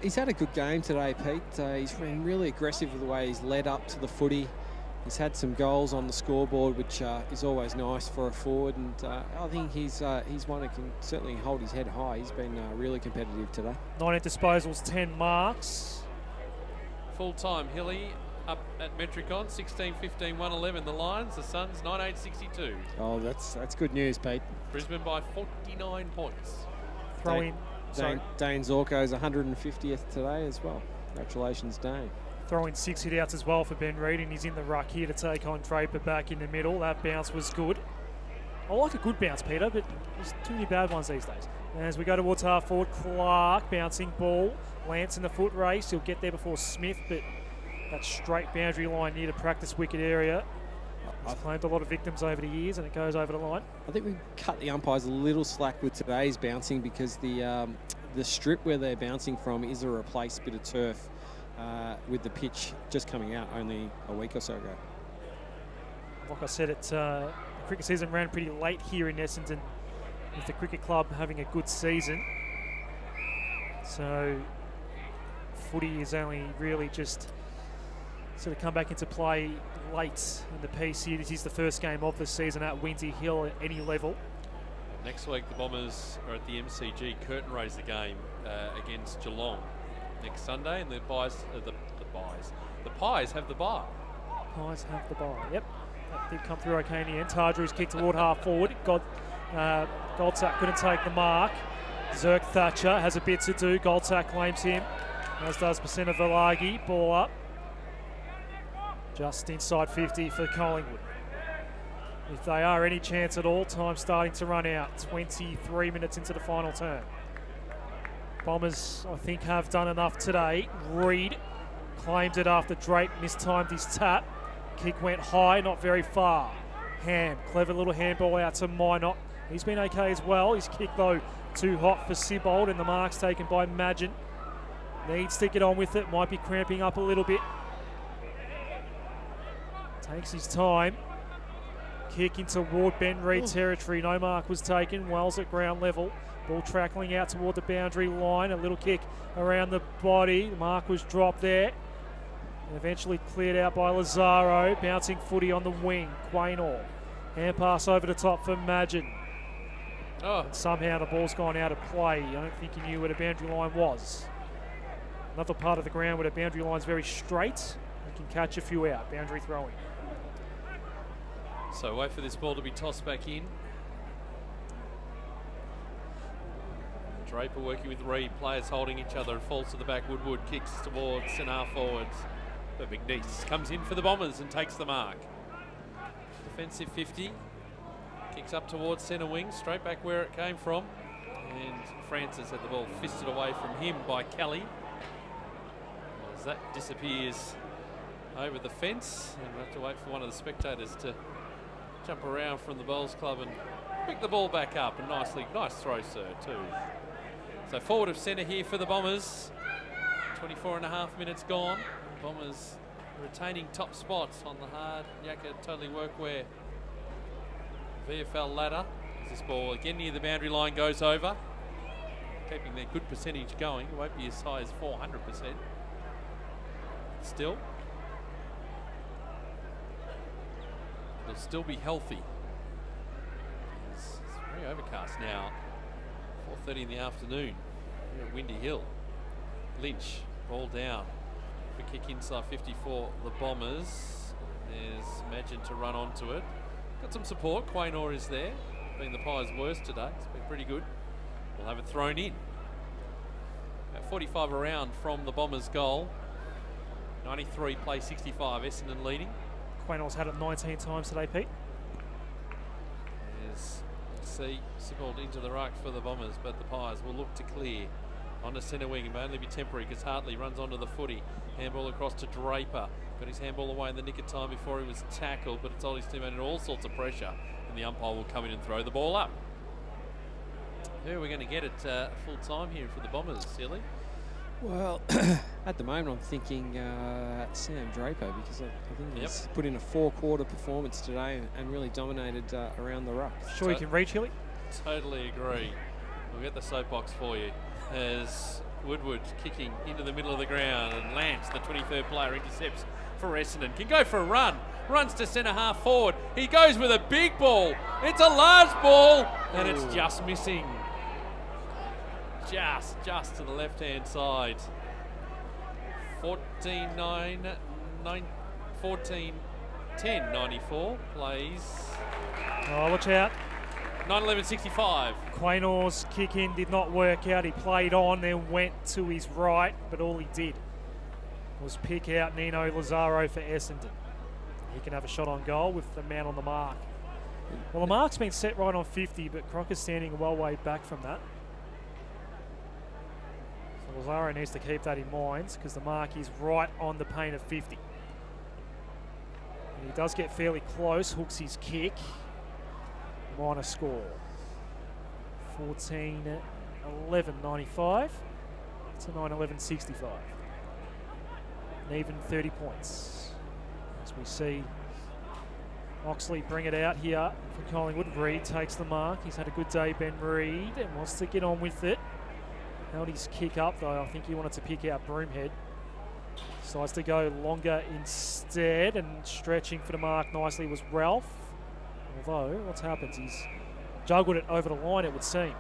He's had a good game today, Pete. He's been really aggressive with the way he's led up to the footy. He's had some goals on the scoreboard, which is always nice for a forward, and I think he's one who can certainly hold his head high. He's been really competitive today. 19 disposals, 10 marks. Full-time Hilly up at Metricon, 16-15-111. The Lions, the Suns, 9-8-62. Oh, that's good news, Pete. Brisbane by 49 points. Dane Zorko's 150th today as well. Congratulations, Dane. Throwing 6 hit-outs as well for Ben Reed, and he's in the ruck here to take on Draper back in the middle. That bounce was good. I like a good bounce, Peter, but there's too many bad ones these days. And as we go towards half forward, Clark bouncing ball. Lance in the foot race. He'll get there before Smith, but that straight boundary line near the practice wicket area. He's claimed a lot of victims over the years, and it goes over the line. I think we cut the umpires a little slack with today's bouncing because the strip where they're bouncing from is a replaced bit of turf with the pitch just coming out only a week or so ago. Like I said, the cricket season ran pretty late here in Essendon with the cricket club having a good season. So footy is only really just sort of come back into play late in the PC. This is the first game of the season at Windsor Hill at any level. Next week, the Bombers are at the MCG curtain raiser game against Geelong next Sunday, and the Pies have the bye. Pies have the bye. Yep, that did come through okay in the end. Tardrew's kicked toward half forward. Goldsack couldn't take the mark. Zerk Thatcher has a bit to do. Goldsack claims him, as does Senovalagi. Ball up. Just inside 50 for Collingwood. If they are any chance at all, time starting to run out. 23 minutes into the final term. Bombers, I think, have done enough today. Reed claims it after Drake mistimed his tap. Kick went high, not very far. Ham, clever little handball out to Minot. He's been okay as well. His kick, though, too hot for Sibold, and the mark's taken by Madgen. Needs to get on with it. Might be cramping up a little bit. Takes his time. Kick into toward Ben Reed territory. No mark was taken. Wells at ground level. Ball trackling out toward the boundary line. A little kick around the body. The mark was dropped there. And eventually cleared out by Lazaro. Bouncing footy on the wing. Quaynor. Hand pass over the top for Madgen. And somehow the ball's gone out of play. I don't think he knew where the boundary line was. Another part of the ground where the boundary line's very straight. You can catch a few out. Boundary throwing. So wait for this ball to be tossed back in. Draper working with Reed, players holding each other, and falls to the back. Woodward kicks towards centre forwards. But McNeese comes in for the Bombers and takes the mark. Defensive 50. Kicks up towards centre wing, straight back where it came from. And Francis had the ball fisted away from him by Kelly. As that disappears over the fence. And we'll have to wait for one of the spectators to jump around from the Bowls Club and pick the ball back up. And nice throw, sir, too. So forward of centre here for the Bombers. 24.5 minutes gone. Bombers retaining top spots on the hard Yakka Totally Workwear VFL ladder. As this ball again near the boundary line goes over. Keeping their good percentage going. It won't be as high as 400%. Still. It'll still be healthy. It's very overcast now. 4:30 in the afternoon here at Windy Hill. Lynch, ball down. For kick inside 54, the Bombers. There's Madgen to run onto it. Got some support. Quaynor is there. Being the Pies' worst today. It's been pretty good. We'll have it thrown in. About 45 around from the Bombers' goal. 93 play 65. Essendon leading. Quaynor's had it 19 times today, Pete. see signalled into the ruck for the Bombers, but the Pies will look to clear. Onto centre wing, it may only be temporary because Hartley runs onto the footy. Handball across to Draper. Got his handball away in the nick of time before he was tackled, but it's told his teammate in all sorts of pressure, and the umpire will come in and throw the ball up. Who are we going to get at full time here for the Bombers, Silly? Well, at the moment I'm thinking Sam Draper, because I think he's put in a 4-quarter performance today and really dominated around the ruck. Sure you can reach, Hilly? Totally agree. We'll get the soapbox for you as Woodward kicking into the middle of the ground, and Lance, the 23rd player, intercepts for Essendon. Can go for a run. Runs to centre half forward. He goes with a big ball. It's a large ball, and it's just missing. Just to the left-hand side. 14-10, 94 plays. Oh, watch out. 9-11-65. Quaynor's kick in did not work out. He played on, then went to his right, but all he did was pick out Nino Lazaro for Essendon. He can have a shot on goal with the man on the mark. Well, the mark's been set right on 50, but Crocker's standing well way back from that. So Lazaro needs to keep that in mind because the mark is right on the paint of 50. And he does get fairly close, hooks his kick. Minor score. 14-11-95 to 9-11-65. An even 30 points. As we see Oxley bring it out here for Collingwood. Reid takes the mark. He's had a good day, Ben Reid, and wants to get on with it. Held his kick up, though. I think he wanted to pick out Broomhead. Decides to go longer instead, and stretching for the mark nicely was Ralph. Although, what's happened? He's juggled it over the line, it would seem.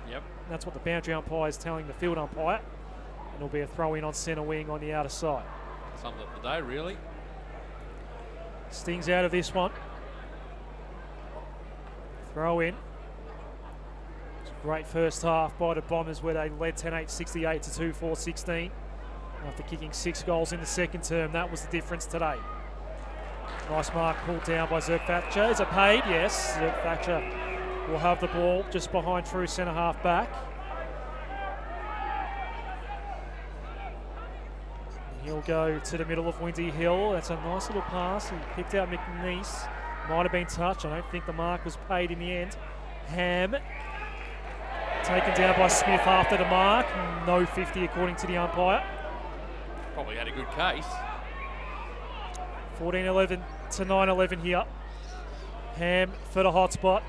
Yep. And that's what the boundary umpire is telling the field umpire. And it'll be a throw-in on centre wing on the outer side. Something of the day, really. Stings out of this one. Throw in. It's a great first half by the Bombers where they led 10-8, 68 to 2-4, 16. After kicking 6 goals in the second term, that was the difference today. Nice mark pulled down by Zerk Thatcher. Is it paid? Yes. Zerk Thatcher will have the ball just behind true centre half back. He'll go to the middle of Windy Hill. That's a nice little pass. He picked out McNeese. Might have been touched. I don't think the mark was paid in the end. Ham taken down by Smith after the mark. No 50 according to the umpire. Probably had a good case. 14-11 to 9-11 here. Ham for the hot spot.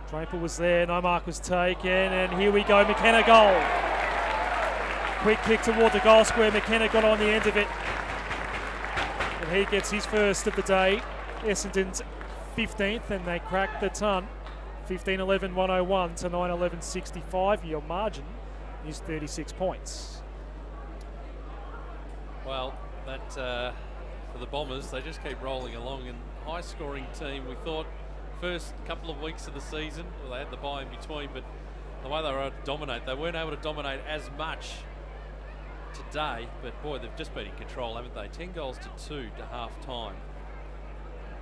Draper was there, no mark was taken, and here we go, McKenna goal. Quick kick toward the goal square, McKenna got on the end of it. And he gets his first of the day. Essendon's 15th, and they crack the ton. 15-11-101 to 9-11-65. Your margin is 36 points. Well, that for the Bombers, they just keep rolling along, and high-scoring team. We thought first couple of weeks of the season, well, they had the bye in between, but the way they were able to dominate, they weren't able to dominate as much today. But boy, they've just been in control, haven't they? 10 goals to 2 to half-time.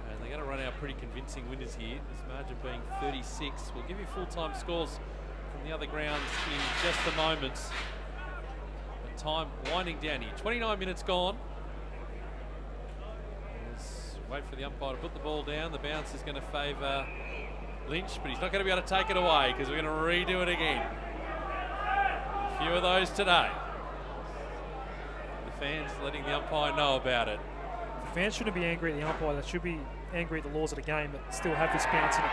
And they're going to run out pretty convincing winners here. This margin being 36. We'll give you full-time scores from the other grounds in just a moment. But time winding down here. 29 minutes gone. Let's wait for the umpire to put the ball down. The bounce is going to favour Lynch, but he's not going to be able to take it away because we're going to redo it again. A few of those today. The fans letting the umpire know about it. The fans shouldn't be angry at the umpire. They should be angry at the laws of the game that still have this bounce in it.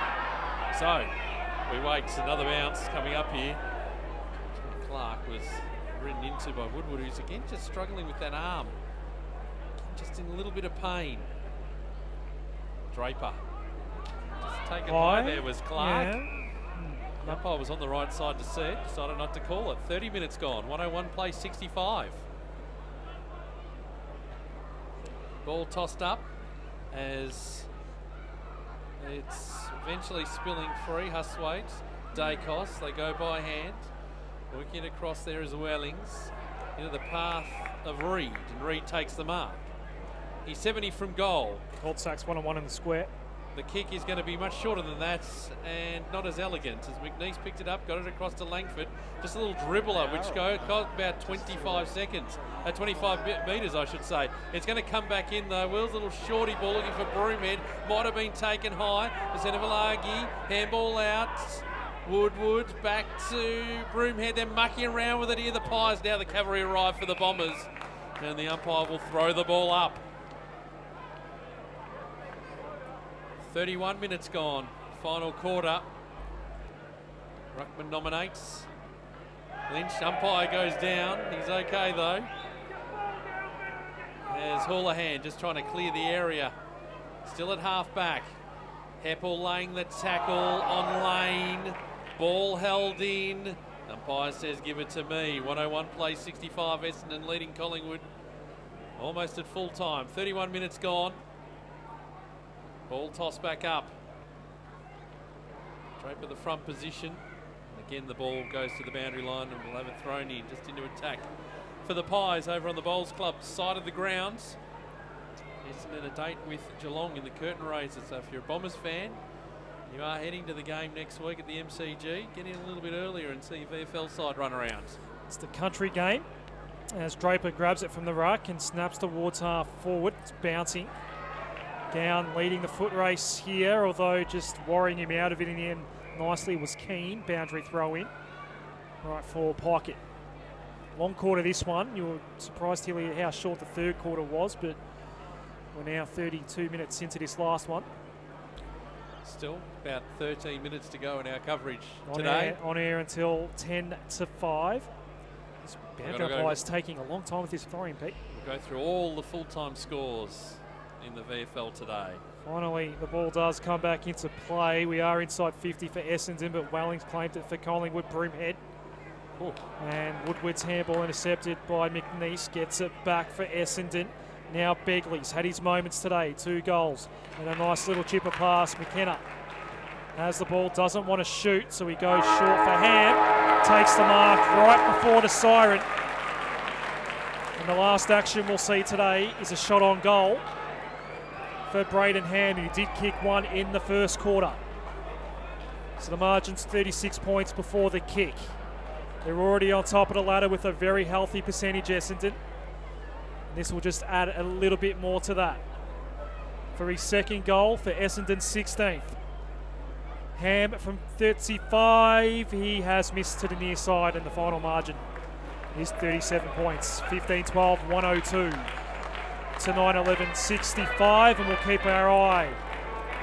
So, we wait. Another bounce coming up here. John Clark was ridden into by Woodward, who's again just struggling with that arm. Just in a little bit of pain. Draper. Just taken high there was Clark. Yeah. The umpire was on the right side to see it. Decided not to call it. 30 minutes gone. 101 play 65. Ball tossed up as it's eventually spilling free. Husthwaite, Dacos, they go by hand. Working it across there as Wellings into the path of Reid, and Reid takes the mark. He's 70 from goal. Gold Sacks 1-on-1 in the square. the kick is going to be much shorter than that and not as elegant as McNeese picked it up, got it across to Langford. Just a little dribbler, which got about 25 seconds, 25 metres, I should say. It's going to come back in though. Will's little shorty ball looking for Broomhead. Might have been taken high. Vasilagi, handball out. Woodward back to Broomhead. They're mucking around with it here. The Pies now. The cavalry arrive for the Bombers. And the umpire will throw the ball up. 31 minutes gone. Final quarter. Ruckman nominates. Lynch, umpire goes down. He's okay though. There's Houlihan just trying to clear the area. Still at half back. Heppel laying the tackle on Lane. Ball held in. Umpire says give it to me. 101 plays 65. Essendon leading Collingwood. Almost at full time. 31 minutes gone. Ball tossed back up. Draper the front position. Again, the ball goes to the boundary line and we'll have it thrown in just into attack for the Pies over on the Bowls Club side of the grounds. Essendon a date with Geelong in the curtain raiser. So if you're a Bombers fan, you are heading to the game next week at the MCG. Get in a little bit earlier and see VFL side run around. It's the country game as Draper grabs it from the ruck and snaps towards half forward. It's bouncing. Gown leading the foot race here, although just worrying him out of it in the end nicely was Keane. Boundary throw in. Right for Pickett. Long quarter this one. You were surprised to hear how short the third quarter was, but we're now 32 minutes into this last one. Still about 13 minutes to go in our coverage today. On air until 10 to 5. This boundary umpire is taking a long time with this throwing, Pete. We'll go through all the full-time scores in the VFL today. Finally, the ball does come back into play. We are inside 50 for Essendon, but Wellings claimed it for Collingwood. Broomhead. Ooh. And Woodward's handball intercepted by McNeese. Gets it back for Essendon. Now Begley's had his moments today. 2 goals and a nice little chipper pass. McKenna has the ball, doesn't want to shoot, so he goes short for Ham. Takes the mark right before the siren. And the last action we'll see today is a shot on goal for Braden Ham, who did kick one in the first quarter. So the margin's 36 points before the kick. They're already on top of the ladder with a very healthy percentage, Essendon. This will just add a little bit more to that. For his second goal for Essendon's 16th. Ham from 35, he has missed to the near side, and the final margin is 37 points. 15-12, 102 to 9-11, 65, and we'll keep our eye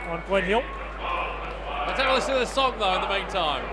on Glen Hill. Let's have a listen to the song though in the meantime.